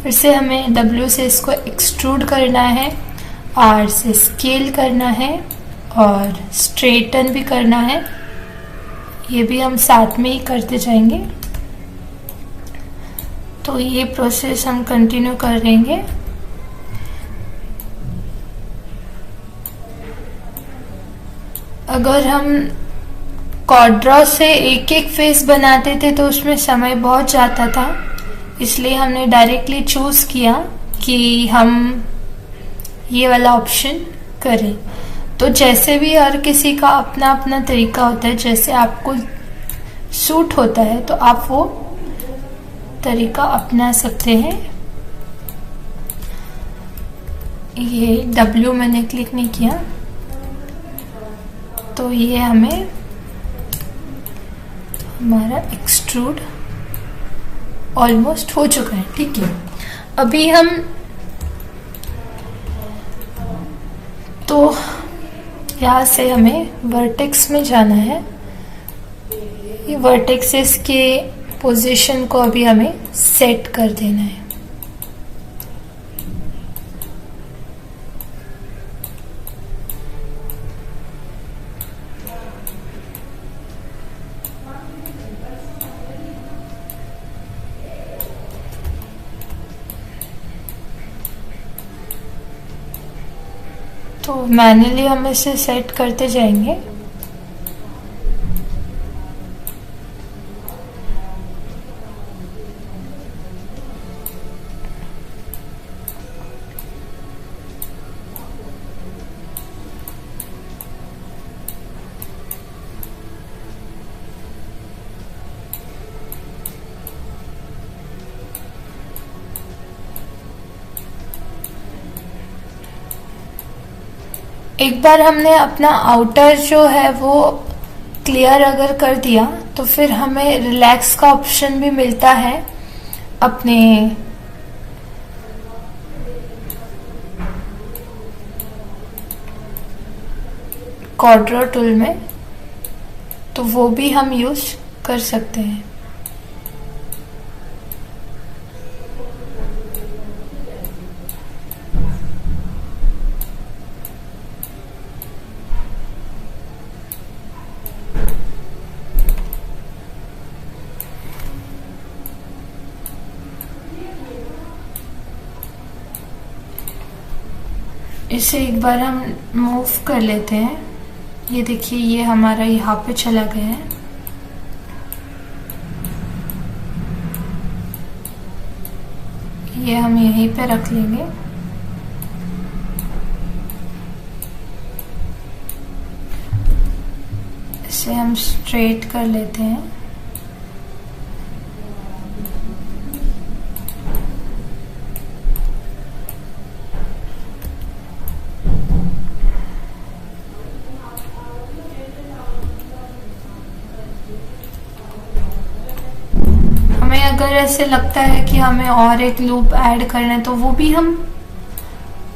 फिर से हमें W से इसको एक्सट्रूड करना है, R से स्केल करना है और स्ट्रेटन भी करना है। ये भी हम साथ में ही करते जाएंगे। तो ये प्रोसेस हम कंटिन्यू करेंगे। अगर हम क्वाड्रो से एक एक फेस बनाते थे तो उसमें समय बहुत जाता था, इसलिए हमने डायरेक्टली चूज किया कि हम ये वाला ऑप्शन करें। तो जैसे भी हर किसी का अपना अपना तरीका होता है, जैसे आपको सूट होता है तो आप वो तरीका अपना सकते हैं। ये W मैंने क्लिक नहीं किया, तो ये हमें हमारा एक्सट्रूड ऑलमोस्ट हो चुका है। ठीक है, अभी हम तो यहाँ से हमें वर्टेक्स में जाना है। ये वर्टेक्सेस के पोजीशन को अभी हमें सेट कर देना है। तो मैन्युअली हम इसे सेट करते जाएंगे। एक बार हमने अपना आउटर जो है वो क्लियर अगर कर दिया, तो फिर हमें रिलैक्स का ऑप्शन भी मिलता है अपने कॉर्डर टूल में, तो वो भी हम यूज कर सकते हैं। इसे एक बार हम मूव कर लेते हैं। ये देखिए, ये हमारा यहाँ पे चला गया है। ये हम यहीं पे रख लेंगे। इसे हम स्ट्रेट कर लेते हैं। अगर ऐसे लगता है कि हमें और एक लूप ऐड करना है, तो वो भी हम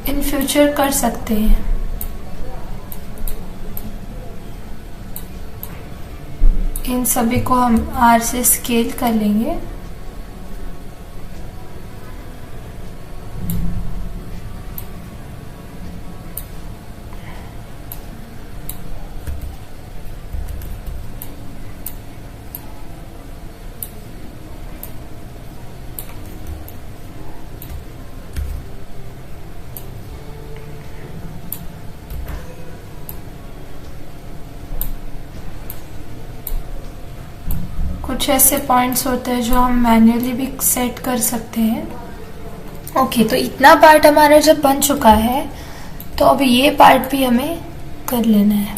इन फ्यूचर कर सकते हैं। इन सभी को हम R से स्केल कर लेंगे। कुछ ऐसे पॉइंट्स होते हैं जो हम मैन्युअली भी सेट कर सकते हैं। ओके, तो इतना पार्ट हमारा जब बन चुका है, तो अब ये पार्ट भी हमें कर लेना है।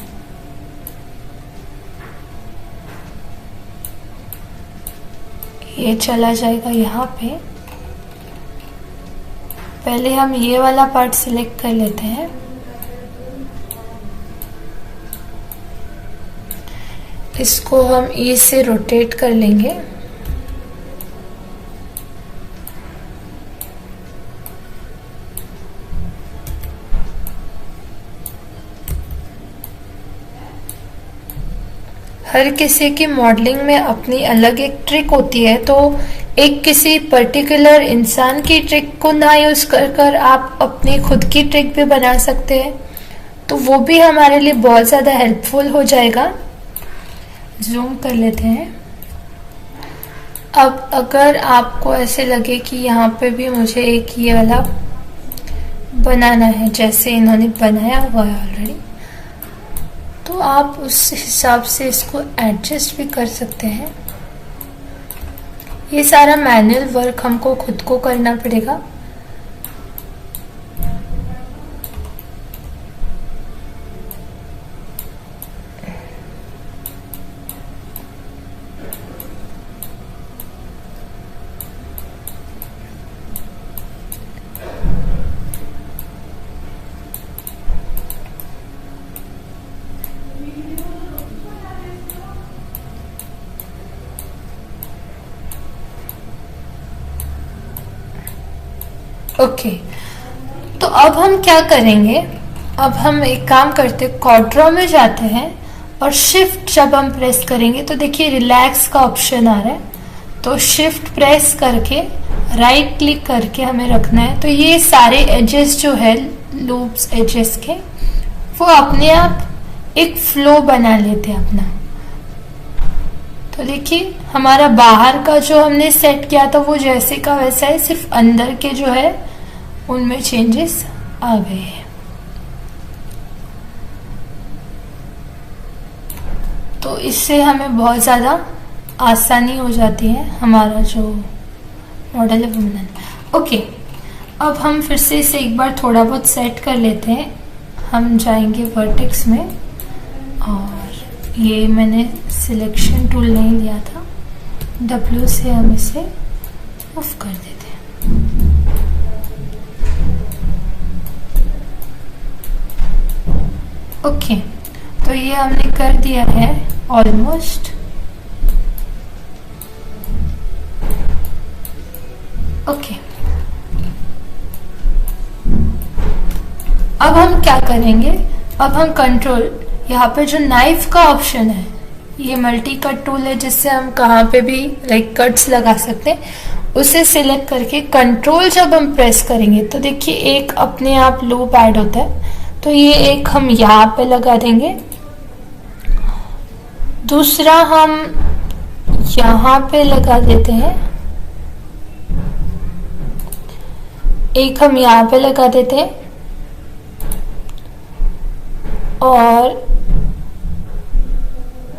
ये चला जाएगा यहाँ पे। पहले हम ये वाला पार्ट सिलेक्ट कर लेते हैं। इसको हम E से रोटेट कर लेंगे। हर किसी की मॉडलिंग में अपनी अलग एक ट्रिक होती है, तो एक किसी पर्टिकुलर इंसान की ट्रिक को ना यूज कर आप अपनी खुद की ट्रिक भी बना सकते हैं, तो वो भी हमारे लिए बहुत ज़्यादा हेल्पफुल हो जाएगा। जूम कर लेते हैं। अब अगर आपको ऐसे लगे कि यहाँ पे भी मुझे एक ये वाला बनाना है, जैसे इन्होंने बनाया हुआ है ऑलरेडी, तो आप उस हिसाब से इसको एडजस्ट भी कर सकते हैं। ये सारा मैनुअल वर्क हमको खुद को करना पड़ेगा। ओके, तो अब हम क्या करेंगे, अब हम एक काम करते हैं, क्वाड्रो में जाते हैं और शिफ्ट जब हम प्रेस करेंगे तो देखिए रिलैक्स का ऑप्शन आ रहा है, तो शिफ्ट प्रेस करके राइट क्लिक करके हमें रखना है। तो ये सारे एजेस जो है लूप्स एजेस के, वो अपने आप एक फ्लो बना लेते हैं अपना। तो देखिए हमारा बाहर का जो हमने सेट किया था वो जैसे का वैसा है, सिर्फ अंदर के जो है उनमें चेंजेस आ गए हैं। तो इससे हमें बहुत ज़्यादा आसानी हो जाती है हमारा जो मॉडल है वो बनाना। ओके, अब हम फिर से इसे एक बार थोड़ा बहुत सेट कर लेते हैं। हम जाएंगे वर्टेक्स में और ये मैंने सिलेक्शन टूल नहीं लिया था, W से हम इसे ऑफ कर देते हैं। ओके, तो ये हमने कर दिया है ऑलमोस्ट। ओके, अब हम क्या करेंगे, अब हम कंट्रोल, यहाँ पे जो नाइफ का ऑप्शन है, ये मल्टी कट टूल है जिससे हम कहाँ पे भी लाइक कट्स लगा सकते हैं, उसे सिलेक्ट करके कंट्रोल जब हम प्रेस करेंगे तो देखिए एक अपने आप लूप ऐड होता है। तो ये एक हम यहाँ पे लगा देंगे, दूसरा हम यहाँ पे लगा देते हैं, एक हम यहाँ पे लगा देते हैं और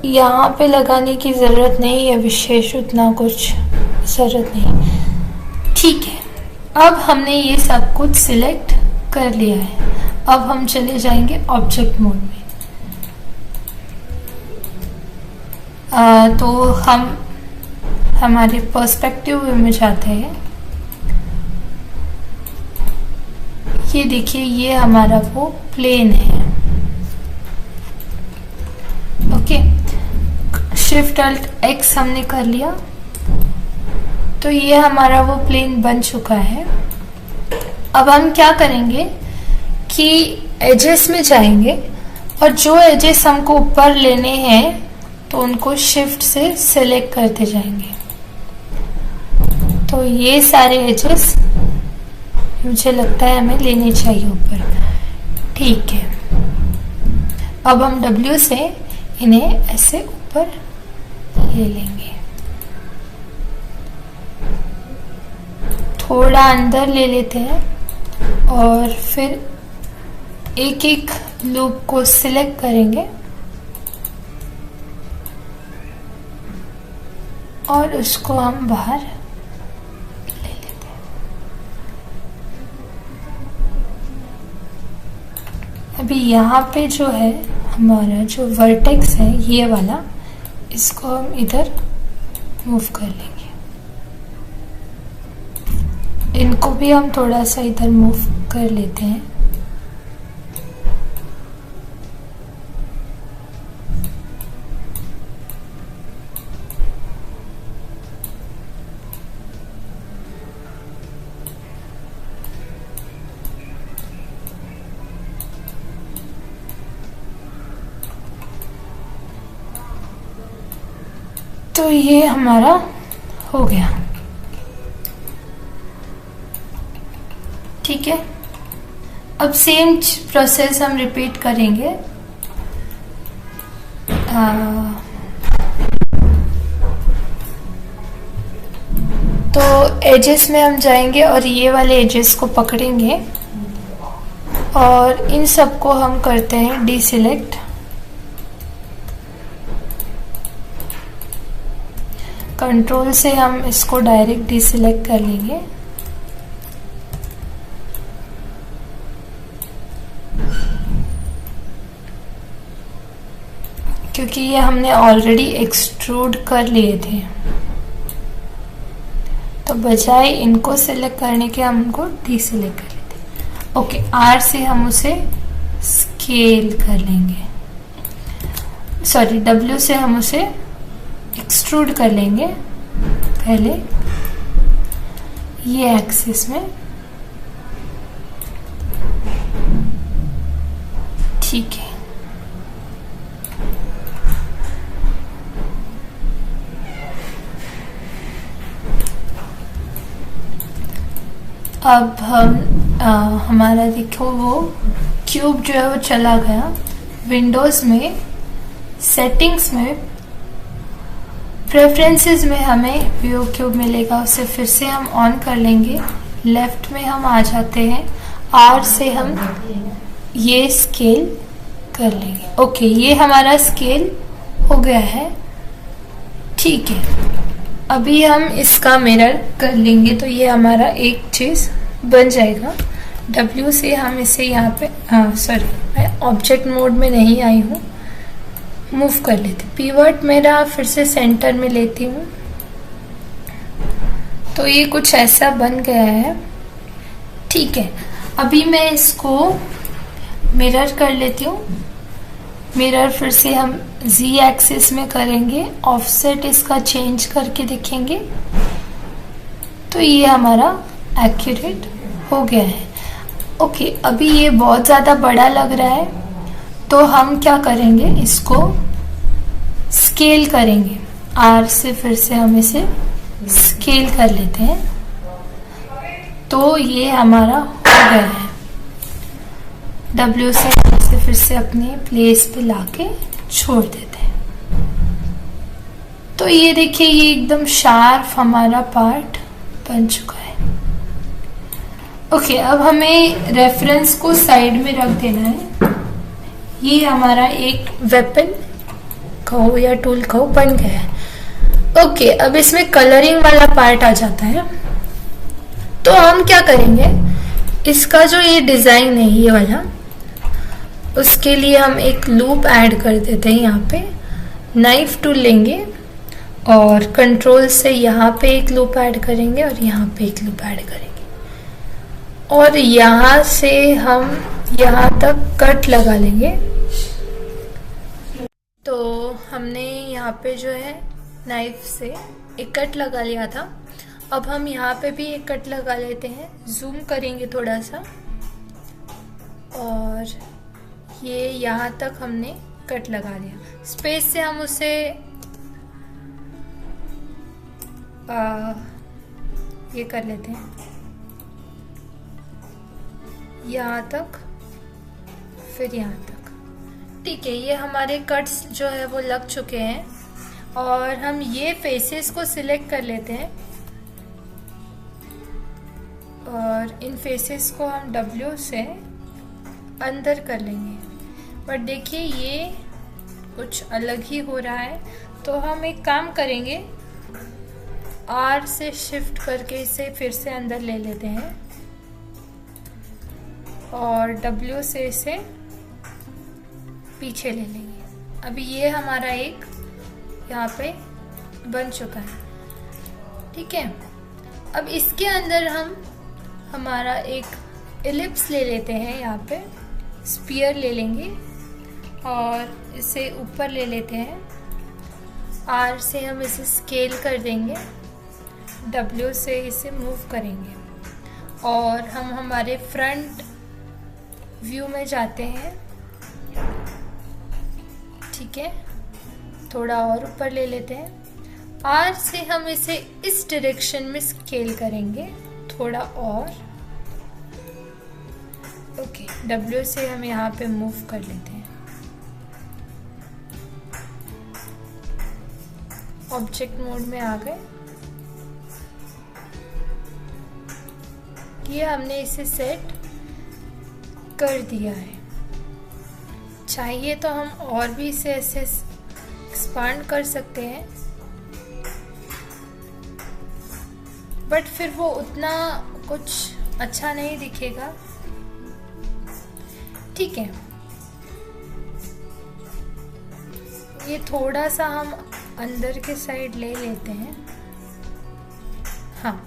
यहाँ पे लगाने की जरूरत नहीं है, विशेष उतना कुछ जरूरत नहीं। ठीक है, अब हमने ये सब कुछ सिलेक्ट कर लिया है। अब हम चले जाएंगे ऑब्जेक्ट मोड में। तो हम हमारे पर्सपेक्टिव व्यू में जाते हैं। ये देखिए ये हमारा वो प्लेन है। ओके, शिफ्ट अल्ट एक्स हमने कर लिया, तो ये हमारा वो प्लेन बन चुका है। अब हम क्या करेंगे कि एजेस में जाएंगे और जो एजेस हमको ऊपर लेने हैं तो उनको शिफ्ट से सेलेक्ट करते जाएंगे। तो ये सारे एजेस मुझे लगता है हमें लेने चाहिए ऊपर। ठीक है, अब हम W से इन्हें ऐसे ऊपर ले लेंगे, थोड़ा अंदर ले लेते हैं और फिर एक एक लूप को सिलेक्ट करेंगे और उसको हम बाहर ले लेते हैं। अभी यहाँ पे जो है हमारा जो वर्टेक्स है ये वाला, इसको हम इधर मूव कर लेंगे। इनको भी हम थोड़ा सा इधर मूव कर लेते हैं। तो ये हमारा हो गया। ठीक है, अब सेम प्रोसेस हम रिपीट करेंगे। तो एजेस में हम जाएंगे और ये वाले एजेस को पकड़ेंगे और इन सबको हम करते हैं डीसिलेक्ट। कंट्रोल से हम इसको डायरेक्ट डीसिलेक्ट कर लेंगे। क्योंकि ये हमने ऑलरेडी एक्सट्रूड कर लिए थे, तो बजाय इनको सिलेक्ट करने के हम उनको डीसिलेक्ट कर लेते। ओके, R से हम उसे स्केल कर लेंगे, सॉरी W से हम उसे एक्सट्रूड कर लेंगे। पहले ये एक्सिस में ठीक है। अब हम हमारा देखो वो क्यूब जो है वो चला गया। विंडोज में सेटिंग्स में प्रेफरेंसेस में हमें व्यू क्यूब मिलेगा, उसे फिर से हम ऑन कर लेंगे। लेफ्ट में हम आ जाते हैं, आर से हम ये स्केल कर लेंगे। ओके, ये हमारा स्केल हो गया है। ठीक है, अभी हम इसका मिरर कर लेंगे तो ये हमारा एक चीज बन जाएगा। W से हम इसे यहाँ पे सॉरी मैं ऑब्जेक्ट मोड में नहीं आई हूँ, मूव कर लेते। पिवट मेरा फिर से सेंटर में लेती हूँ तो ये कुछ ऐसा बन गया है। ठीक है, अभी मैं इसको मिरर कर लेती हूँ। मिरर फिर से हम Z एक्सिस में करेंगे, ऑफसेट इसका चेंज करके देखेंगे तो ये हमारा एक्यूरेट हो गया है। ओके, अभी ये बहुत ज़्यादा बड़ा लग रहा है तो हम क्या करेंगे, इसको स्केल करेंगे। R से फिर से हम इसे स्केल कर लेते हैं तो ये हमारा हो गया है। W से फिर से अपने प्लेस पे लाके छोड़ देते हैं तो ये देखिए ये एकदम शार्प हमारा पार्ट बन चुका है। ओके, अब हमें रेफरेंस को साइड में रख देना है। ये हमारा एक वेपन कहो या टूल कहो बन गया है। ओके, अब इसमें कलरिंग वाला पार्ट आ जाता है तो हम क्या करेंगे, इसका जो ये डिजाइन है ये वाला, उसके लिए हम एक लूप ऐड कर देते हैं। यहाँ पे नाइफ टूल लेंगे और कंट्रोल से यहाँ पे एक लूप ऐड करेंगे और यहाँ पे एक लूप ऐड करेंगे और यहाँ से हम यहाँ तक कट लगा लेंगे। तो हमने यहाँ पे जो है नाइफ से एक कट लगा लिया था। अब हम यहाँ पे भी एक कट लगा लेते हैं, जूम करेंगे थोड़ा सा और ये यहाँ तक हमने कट लगा लिया। स्पेस से हम उसे ये कर लेते हैं यहाँ तक, फिर यहाँ तक। ठीक है, ये हमारे कट्स जो है वो लग चुके हैं और हम ये फेसेस को सिलेक्ट कर लेते हैं और इन फेसेस को हम W से अंदर कर लेंगे। बट देखिए ये कुछ अलग ही हो रहा है तो हम एक काम करेंगे, R से शिफ्ट करके इसे फिर से अंदर ले लेते हैं और W से इसे पीछे ले लेंगे। अभी ये हमारा एक यहाँ पे बन चुका है। ठीक है, अब इसके अंदर हम हमारा एक एलिप्स ले लेते हैं, यहाँ पे स्फीयर ले लेंगे और इसे ऊपर ले लेते हैं। R से हम इसे स्केल कर देंगे, W से इसे मूव करेंगे और हम हमारे फ्रंट व्यू में जाते हैं। ठीक है, थोड़ा और ऊपर ले लेते हैं। R से हम इसे इस डायरेक्शन में स्केल करेंगे थोड़ा और। ओके, W से हम यहाँ पे मूव कर लेते हैं। ऑब्जेक्ट मोड में आ गए। ये हमने इसे सेट कर दिया है। चाहिए तो हम और भी इसे ऐसे एक्सपांड कर सकते हैं बट फिर वो उतना कुछ अच्छा नहीं दिखेगा। ठीक है, ये थोड़ा सा हम अंदर के साइड ले लेते हैं। हाँ,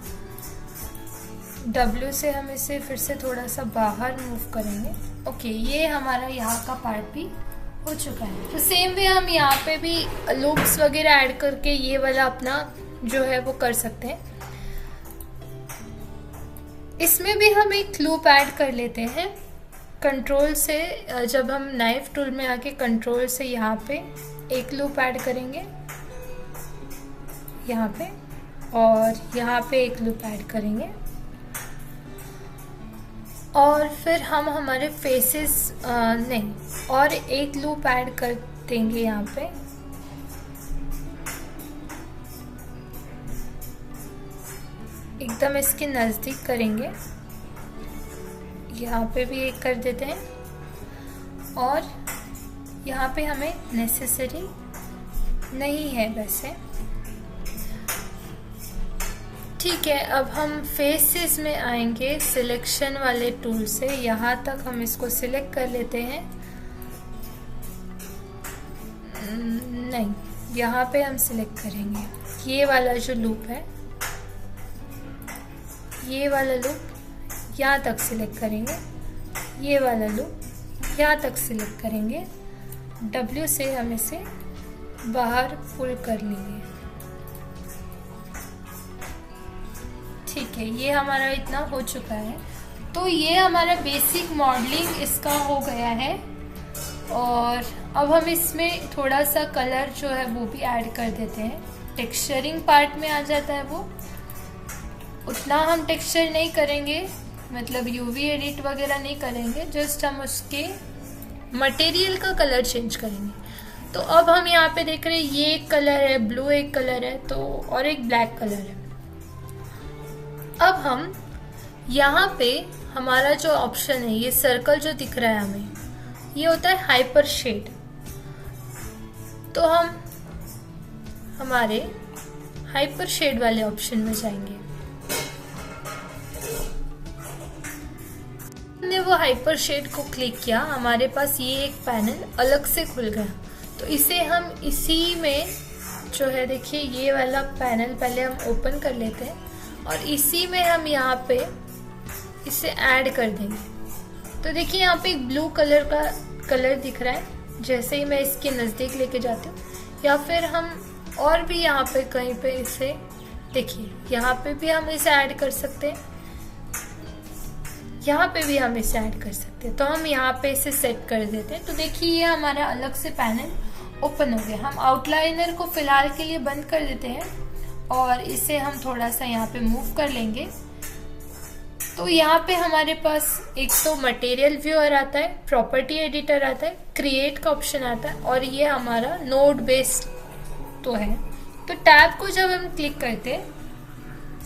W से हम इसे फिर से थोड़ा सा बाहर मूव करेंगे। ओके, ये हमारा यहाँ का पार्ट भी हो चुका है। तो सेम वे हम यहाँ पे भी लूप्स वगैरह ऐड करके ये वाला अपना जो है वो कर सकते हैं। इसमें भी हम एक लूप ऐड कर लेते हैं कंट्रोल से जब हम नाइफ टूल में आके कंट्रोल से यहाँ पे एक लूप ऐड करेंगे, यहाँ पे, और यहाँ पे एक लूप ऐड करेंगे, और फिर हम हमारे फेसेस नहीं, और एक लूप ऐड कर देंगे यहाँ पे, एकदम इसके नज़दीक करेंगे, यहाँ पे भी एक कर देते हैं, और यहाँ पे हमें नेसेसरी नहीं है वैसे। ठीक है, अब हम फेसेस में आएंगे सिलेक्शन वाले टूल से, यहाँ तक हम इसको सिलेक्ट कर लेते हैं। नहीं, यहाँ पे हम सिलेक्ट करेंगे ये वाला जो लूप है, ये वाला लूप यहाँ तक सिलेक्ट करेंगे, ये वाला लूप यहाँ तक सिलेक्ट करेंगे, W से हम इसे बाहर पुल कर लेंगे। ठीक है, ये हमारा इतना हो चुका है। तो ये हमारा बेसिक मॉडलिंग इसका हो गया है, और अब हम इसमें थोड़ा सा कलर जो है वो भी ऐड कर देते हैं। टेक्सचरिंग पार्ट में आ जाता है वो, उतना हम टेक्सचर नहीं करेंगे, मतलब यूवी एडिट वगैरह नहीं करेंगे, जस्ट हम उसके मटेरियल का कलर चेंज करेंगे। तो अब हम यहाँ पे देख रहे हैं ये एक कलर है, ब्लू एक कलर है, तो और एक ब्लैक कलर है। अब हम यहाँ पे हमारा जो ऑप्शन है, ये सर्कल जो दिख रहा है हमें, ये होता है हाइपर शेड। तो हम हमारे हाइपर शेड वाले ऑप्शन में जाएंगे। हमने वो हाइपर शेड को क्लिक किया, हमारे पास ये एक पैनल अलग से खुल गया। तो इसे हम इसी में जो है, देखिए ये वाला पैनल पहले हम ओपन कर लेते हैं, और इसी में हम यहाँ पे इसे ऐड कर देंगे। तो देखिए यहाँ पे एक ब्लू कलर का कलर दिख रहा है। जैसे ही मैं इसके नज़दीक लेके जाती हूँ, या फिर हम और भी यहाँ पे कहीं पे इसे देखिए, यहाँ पे भी हम इसे ऐड कर सकते हैं, यहाँ पे भी हम इसे ऐड कर सकते हैं। तो हम यहाँ पे इसे सेट कर देते हैं। तो देखिए ये हमारा अलग से पैनल ओपन हो गया। हम आउटलाइनर को फिलहाल के लिए बंद कर देते हैं, और इसे हम थोड़ा सा यहाँ पे मूव कर लेंगे। तो यहाँ पे हमारे पास एक तो मटेरियल व्यूअर आता है, प्रॉपर्टी एडिटर आता है, क्रिएट का ऑप्शन आता है, और ये हमारा नोड बेस्ड तो है। तो टैब को जब हम क्लिक करते हैं,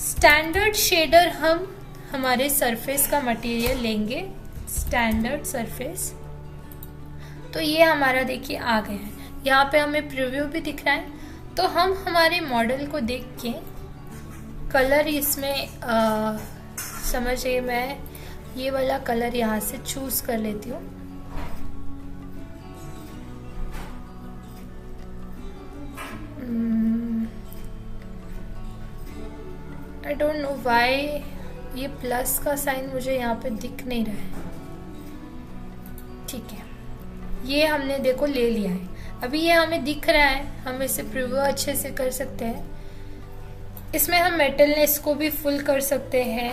स्टैंडर्ड शेडर हम हमारे सरफेस का मटेरियल लेंगे, स्टैंडर्ड सरफेस। तो ये हमारा देखिए आ गया है। यहाँ पे हमें प्रीव्यू भी दिख रहा है। तो हम हमारे मॉडल को देख के कलर इसमें समझिए, मैं ये वाला कलर यहाँ से चूज कर लेती हूँ। आई डोंट नो व्हाई ये प्लस का साइन मुझे यहाँ पे दिख नहीं रहा है। ठीक है, ये हमने देखो ले लिया है। अभी ये हमें दिख रहा है, हम इसे प्रीव्यू अच्छे से कर सकते हैं। इसमें हम मेटलनेस को भी फुल कर सकते हैं,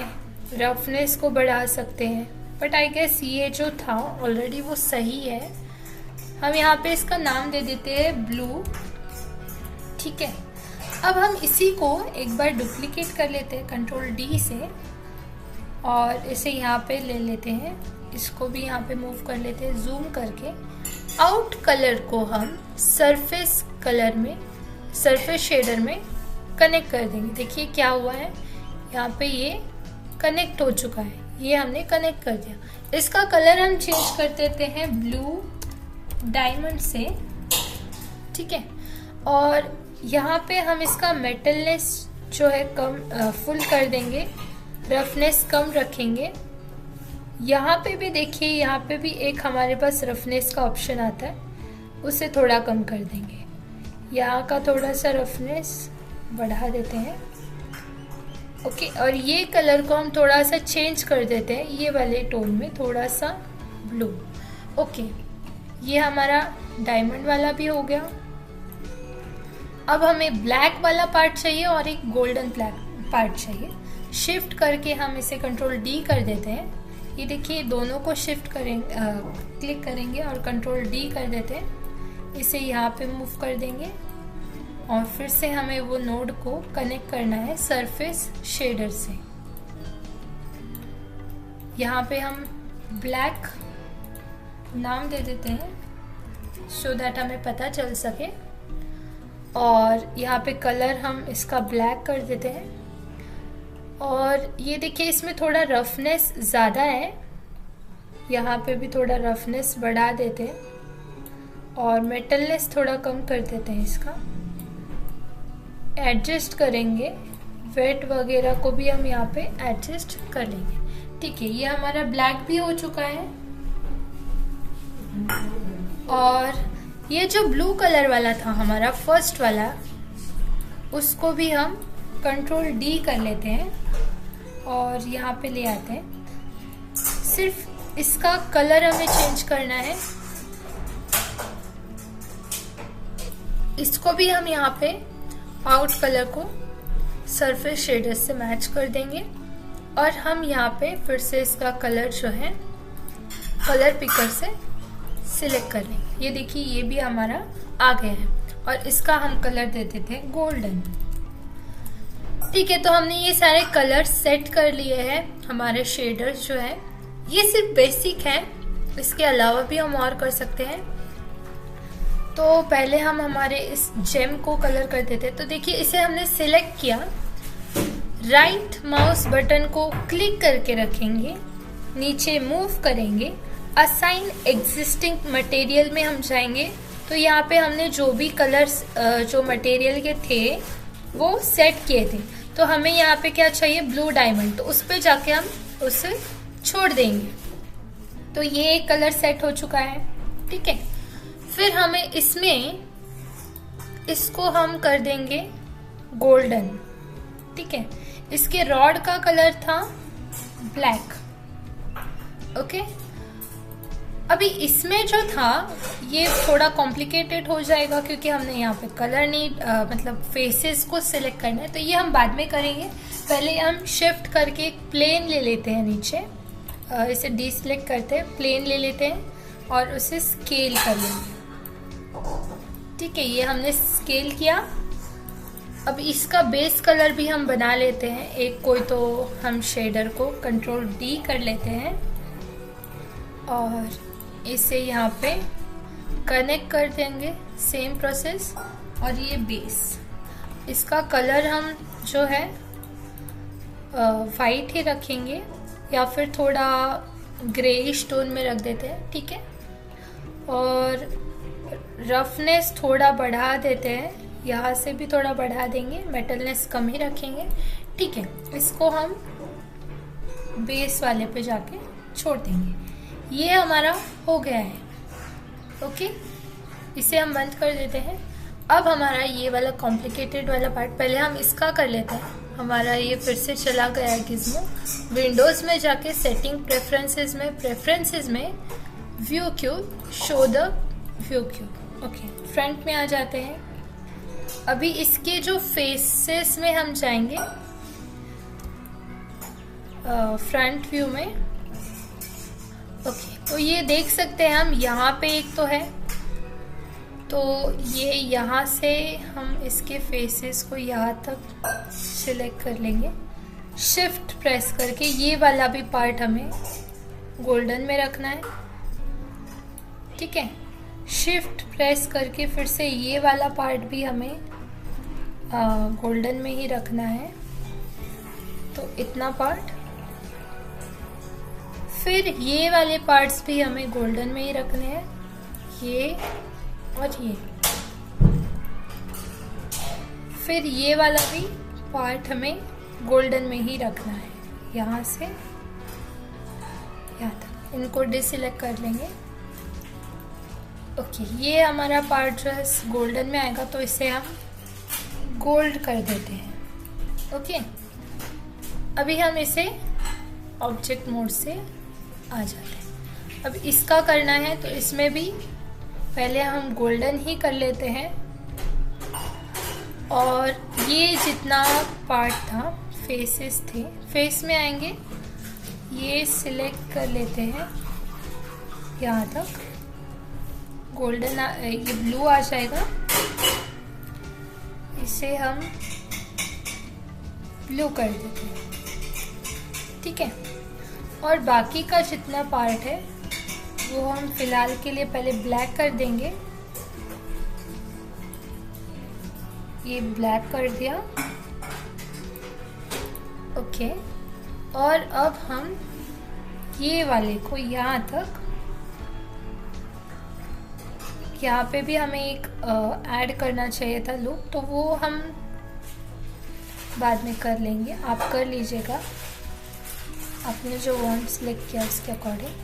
रफनेस को बढ़ा सकते हैं, बट आई गेस ये जो था ऑलरेडी वो सही है। हम यहाँ पे इसका नाम दे देते हैं ब्लू। ठीक है, अब हम इसी को एक बार डुप्लीकेट कर लेते हैं कंट्रोल डी से, और इसे यहाँ पे ले लेते हैं। इसको भी यहाँ पे मूव कर लेते हैं जूम करके। आउट कलर को हम सरफेस कलर में, सरफेस शेडर में कनेक्ट कर देंगे। देखिए क्या हुआ है, यहाँ पे ये कनेक्ट हो चुका है, ये हमने कनेक्ट कर दिया। इसका कलर हम चेंज कर देते हैं ब्लू डायमंड से। ठीक है, और यहाँ पे हम इसका मेटलनेस जो है कम फुल कर देंगे, रफनेस कम रखेंगे। यहाँ पे भी देखिए, यहाँ पे भी एक हमारे पास रफनेस का ऑप्शन आता है, उसे थोड़ा कम कर देंगे। यहाँ का थोड़ा सा रफनेस बढ़ा देते हैं। ओके, और ये कलर को हम थोड़ा सा चेंज कर देते हैं, ये वाले टोन में थोड़ा सा ब्लू। ओके, ये हमारा डायमंड वाला भी हो गया। अब हमें ब्लैक वाला पार्ट चाहिए और एक गोल्डन ब्लैक पार्ट चाहिए। शिफ्ट करके हम इसे कंट्रोल डी कर देते हैं। ये देखिए दोनों को शिफ्ट करेंगे, क्लिक करेंगे और कंट्रोल डी कर देते हैं। इसे यहाँ पे मूव कर देंगे और फिर से हमें वो नोड को कनेक्ट करना है सरफेस शेडर से। यहाँ पे हम ब्लैक नाम दे देते हैं सो दैट हमें पता चल सके, और यहाँ पे कलर हम इसका ब्लैक कर देते हैं। और ये देखिए इसमें थोड़ा रफनेस ज़्यादा है, यहाँ पे भी थोड़ा रफनेस बढ़ा देते हैं और मेटलनेस थोड़ा कम कर देते हैं। इसका एडजस्ट करेंगे, वेट वगैरह को भी हम यहाँ पे एडजस्ट कर लेंगे। ठीक है, ये हमारा ब्लैक भी हो चुका है। और ये जो ब्लू कलर वाला था हमारा फर्स्ट वाला, उसको भी हम कंट्रोल डी कर लेते हैं और यहाँ पे ले आते हैं। सिर्फ इसका कलर हमें चेंज करना है। इसको भी हम यहाँ पे आउट कलर को सरफेस शेडर से मैच कर देंगे और हम यहाँ पे फिर से इसका कलर जो है कलर पिकर से सिलेक्ट कर लेंगे। ये देखिए ये भी हमारा आ गया है और इसका हम कलर दे देते हैं गोल्डन। ठीक है, तो हमने ये सारे कलर सेट कर लिए हैं। हमारे शेडर्स जो है ये सिर्फ बेसिक है, इसके अलावा भी हम और कर सकते हैं। तो पहले हम हमारे इस जेम को कलर कर देते हैं। तो देखिए इसे हमने सिलेक्ट किया, राइट माउस बटन को क्लिक करके रखेंगे, नीचे मूव करेंगे, असाइन एग्जिस्टिंग मटेरियल में हम जाएंगे। तो यहाँ पे हमने जो भी कलर्स जो मटेरियल के थे वो सेट किए थे, तो हमें यहाँ पे क्या चाहिए, ब्लू डायमंड, तो उस पर जाके हम उसे छोड़ देंगे। तो ये एक कलर सेट हो चुका है। ठीक है, फिर हमें इसमें इसको हम कर देंगे गोल्डन। ठीक है, इसके रॉड का कलर था ब्लैक। ओके, अभी इसमें जो था ये थोड़ा कॉम्प्लिकेटेड हो जाएगा क्योंकि हमने यहाँ पे कलर नहीं मतलब फेसेस को सिलेक्ट करना है, तो ये हम बाद में करेंगे। पहले हम शिफ्ट करके एक प्लेन ले लेते हैं नीचे, इसे डीसिलेक्ट करते हैं, प्लेन ले लेते हैं और उसे स्केल कर लेंगे। ठीक है, ये हमने स्केल किया। अब इसका बेस कलर भी हम बना लेते हैं एक कोई, तो हम शेडर को कंट्रोल डी कर लेते हैं और इसे यहाँ पे कनेक्ट कर देंगे, सेम प्रोसेस। और ये बेस, इसका कलर हम जो है वाइट ही रखेंगे या फिर थोड़ा ग्रेइश टोन में रख देते हैं। ठीक है, और रफनेस थोड़ा बढ़ा देते हैं, यहाँ से भी थोड़ा बढ़ा देंगे, मेटलनेस कम ही रखेंगे। ठीक है, इसको हम बेस वाले पे जाके छोड़ देंगे। ये हमारा हो गया है। ओके, इसे हम बंद कर देते हैं। अब हमारा ये वाला कॉम्प्लिकेटेड वाला पार्ट पहले हम इसका कर लेते हैं। हमारा ये फिर से चला गया है गिज़्मो। विंडोज़ में जाके सेटिंग प्रेफरेंसेस में view cube, show the view cube. Okay, front में आ जाते हैं। अभी इसके जो फेसेस में हम जाएंगे फ्रंट व्यू में। ओके, तो ये देख सकते हैं हम यहाँ पे एक तो है, तो ये यहाँ से हम इसके फेसेस को यहाँ तक सिलेक्ट कर लेंगे, शिफ्ट प्रेस करके। ये वाला भी पार्ट हमें गोल्डन में रखना है। ठीक है, शिफ्ट प्रेस करके फिर से ये वाला पार्ट भी हमें गोल्डन में ही रखना है। तो इतना पार्ट, फिर ये वाले पार्ट्स भी हमें गोल्डन में ही रखने हैं, ये और ये। फिर ये वाला भी पार्ट हमें गोल्डन में ही रखना है, यहाँ से यहाँ तक। इनको डिसिलेक्ट कर लेंगे। ओके, ये हमारा पार्ट जो है गोल्डन में आएगा, तो इसे हम गोल्ड कर देते हैं। ओके, अभी हम इसे ऑब्जेक्ट मोड से आ जाते हैं। अब इसका करना है तो इसमें भी पहले हम गोल्डन ही कर लेते हैं। और ये जितना पार्ट था, फेसेस थे, फेस में आएंगे, ये ये सिलेक्ट कर लेते हैं यहाँ तक। गोल्डन ये ब्लू आ जाएगा, इसे हम ब्लू कर देते हैं, ठीक है। और बाकी का जितना पार्ट है वो हम फिलहाल के लिए पहले ब्लैक कर देंगे। ये ब्लैक कर दिया, ओके। और अब हम ये वाले को यहाँ तक, यहाँ पे भी हमें एक ऐड करना चाहिए था लूप, तो वो हम बाद में कर लेंगे। आप कर लीजिएगा आपने जो वन सिलेक्ट किया उसके अकॉर्डिंग।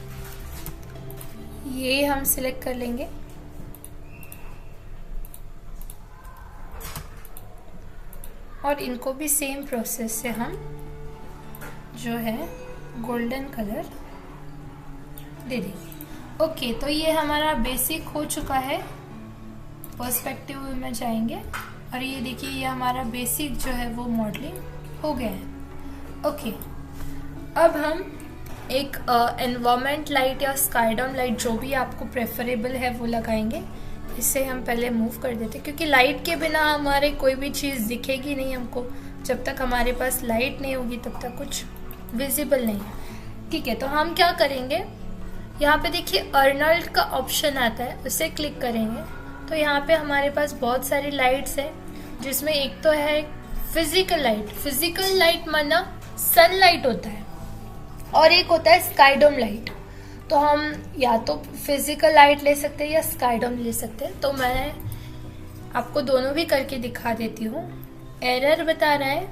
ये हम सिलेक्ट कर लेंगे, और इनको भी सेम प्रोसेस से हम जो है गोल्डन कलर दे देंगे। ओके, तो ये हमारा बेसिक हो चुका है। पर्सपेक्टिव में जाएंगे और ये देखिए ये हमारा बेसिक जो है वो मॉडलिंग हो गया है। ओके, अब हम एक एनवायरनमेंट लाइट या स्काईडाउन लाइट जो भी आपको प्रेफरेबल है वो लगाएंगे। इसे हम पहले मूव कर देते हैं क्योंकि लाइट के बिना हमारे कोई भी चीज़ दिखेगी नहीं हमको। जब तक हमारे पास लाइट नहीं होगी तब तक कुछ विजिबल नहीं है, ठीक है। तो हम क्या करेंगे, यहाँ पे देखिए अर्नल्ड का ऑप्शन आता है, उसे क्लिक करेंगे तो यहाँ पे हमारे पास बहुत सारी लाइट्स है, जिसमें एक तो है फिजिकल लाइट। फिजिकल लाइट माना सनलाइट होता है, और एक होता है स्काईडोम लाइट। तो हम या तो फिजिकल लाइट ले सकते हैं या स्काईडोम ले सकते हैं। तो मैं आपको दोनों भी करके दिखा देती हूँ। एरर बता रहा है,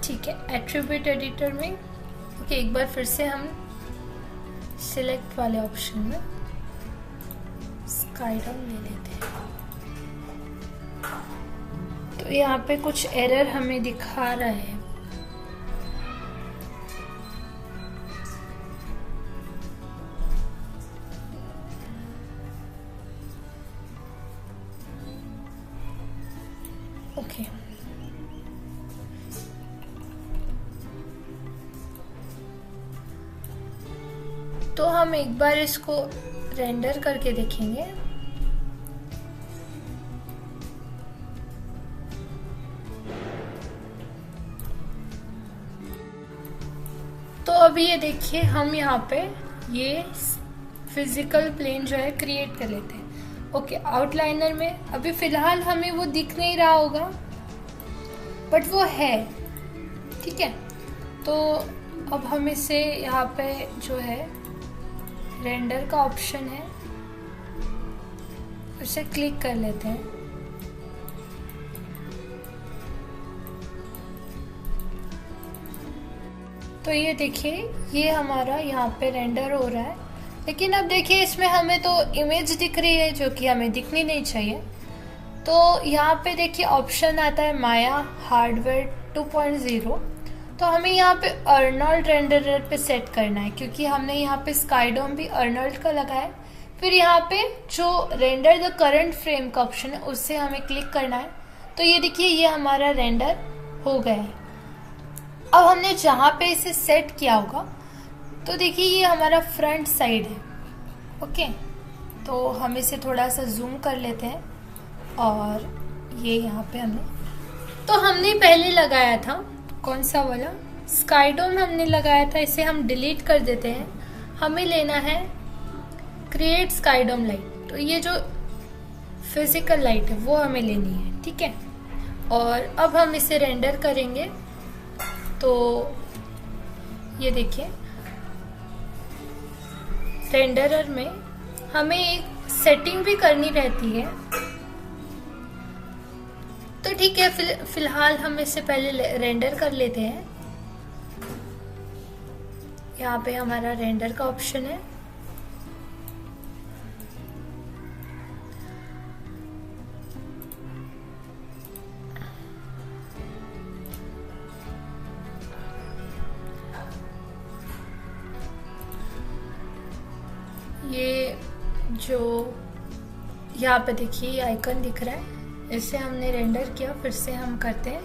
ठीक है, एट्रीब्यूट एडिटर में। ओके, एक बार फिर से हम सिलेक्ट वाले ऑप्शन में स्काईडोम ले लेते हैं। तो यहाँ पे कुछ एरर हमें दिखा रहा है। ओके, तो हम एक बार इसको रेंडर करके देखेंगे। तो अभी ये देखिए हम यहाँ पे ये फिजिकल प्लेन जो है क्रिएट कर लेते हैं। ओके, आउटलाइनर में अभी फिलहाल हमें वो दिख नहीं रहा होगा, बट वो है, ठीक है। तो अब हम इसे यहाँ पे जो है रेंडर का ऑप्शन है, उसे क्लिक कर लेते हैं। तो ये देखिए ये हमारा यहाँ पे रेंडर हो रहा है, लेकिन अब देखिए इसमें हमें तो इमेज दिख रही है जो कि हमें दिखनी नहीं चाहिए। तो यहाँ पे देखिए ऑप्शन आता है माया हार्डवेयर 2.0। तो हमें यहाँ पे अर्नल्ड रेंडरर पे सेट करना है, क्योंकि हमने यहाँ पे स्काईडोम भी अर्नल्ड का लगाया है। फिर यहाँ पे जो रेंडर द करंट फ्रेम का ऑप्शन है उससे हमें क्लिक करना है। तो ये देखिए ये हमारा रेंडर हो गया है। अब हमने जहाँ पे इसे सेट किया होगा तो देखिए ये हमारा फ्रंट साइड है। ओके, तो हम इसे थोड़ा सा जूम कर लेते हैं और ये यहाँ पे हमने पहले लगाया था कौन सा वाला स्काईडोम हमने लगाया था, इसे हम डिलीट कर देते हैं। हमें लेना है क्रिएट स्काईडोम लाइट। तो ये जो फिजिकल लाइट है वो हमें लेनी है, ठीक है। और अब हम इसे रेंडर करेंगे। तो ये देखिए रेंडरर में हमें एक सेटिंग भी करनी रहती है। तो ठीक है, फिलहाल हम इससे पहले रेंडर कर लेते हैं। यहाँ पे हमारा रेंडर का ऑप्शन है। ये जो यहाँ पे देखिए ये आइकन दिख रहा है, इसे हमने रेंडर किया। फिर से हम करते हैं,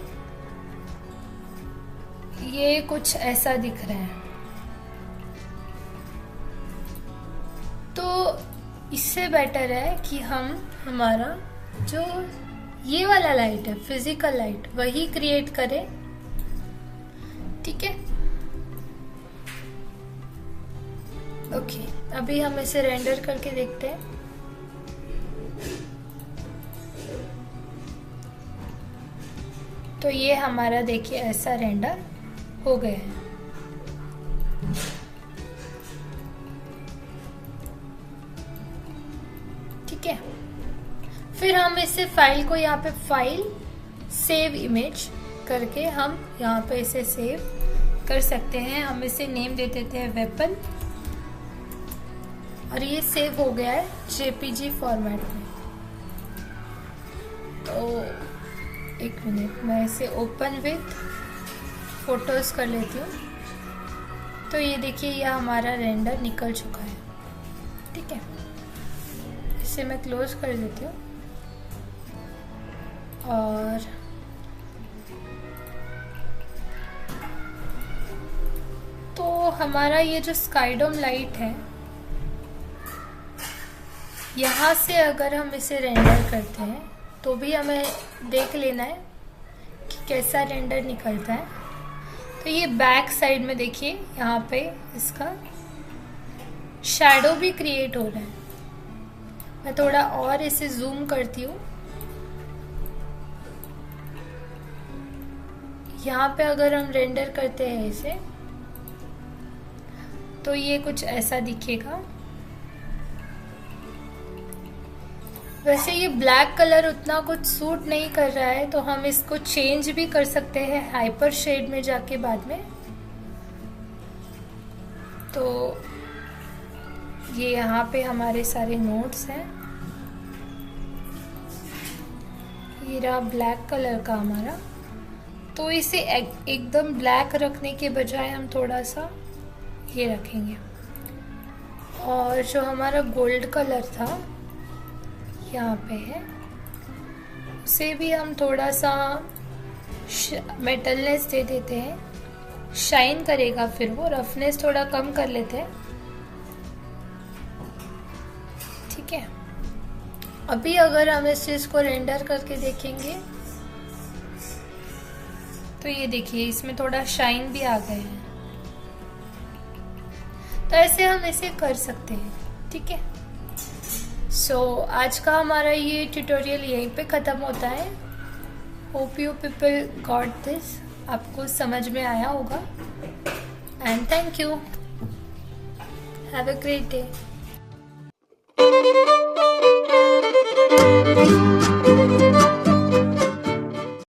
ये कुछ ऐसा दिख रहा है। तो इससे बेटर है कि हम हमारा जो ये वाला लाइट है, फिजिकल लाइट, वही क्रिएट करें। ठीक है, ओके। अभी हम इसे रेंडर करके देखते हैं। तो ये हमारा देखिए ऐसा रेंडर हो गया है। ठीक है, फिर हम इसे फाइल को यहाँ पे फाइल सेव इमेज करके हम यहाँ पे इसे सेव कर सकते हैं। हम इसे नेम दे देते हैं वेपन, और ये सेव हो गया है जेपीजी फॉर्मेट में। तो एक मिनट, मैं इसे ओपन विथ फोटोज कर लेती हूँ। तो ये देखिए, ये हमारा रेंडर निकल चुका है। ठीक है, इसे मैं क्लोज कर देती हूँ। और तो हमारा ये जो स्काईडोम लाइट है, यहाँ से अगर हम इसे रेंडर करते हैं तो भी हमें देख लेना है कि कैसा रेंडर निकलता है। तो ये बैक साइड में देखिए, यहाँ पे इसका शैडो भी क्रिएट हो रहा है। मैं थोड़ा और इसे जूम करती हूँ। यहाँ पे अगर हम रेंडर करते हैं इसे, तो ये कुछ ऐसा दिखेगा। वैसे ये ब्लैक कलर उतना कुछ सूट नहीं कर रहा है, तो हम इसको चेंज भी कर सकते हैं हाइपर शेड में जाके बाद में। तो ये यहाँ पे हमारे सारे नोट्स हैं। ये रहा ब्लैक कलर का हमारा। तो इसे एकदम ब्लैक रखने के बजाय हम थोड़ा सा ये रखेंगे। और जो हमारा गोल्ड कलर था यहाँ पे है, उसे भी हम थोड़ा सा मेटलनेस दे देते हैं, शाइन करेगा। फिर वो रफनेस थोड़ा कम कर लेते हैं। ठीक है, अभी अगर हम इस चीज को रेंडर करके देखेंगे तो ये देखिए, इसमें थोड़ा शाइन भी आ गया है। तो ऐसे हम इसे कर सकते हैं। ठीक है, सो आज का हमारा ये ट्यूटोरियल यहीं पे ख़त्म होता है। Hope you people got this, आपको समझ में आया होगा। And thank you, have a great day.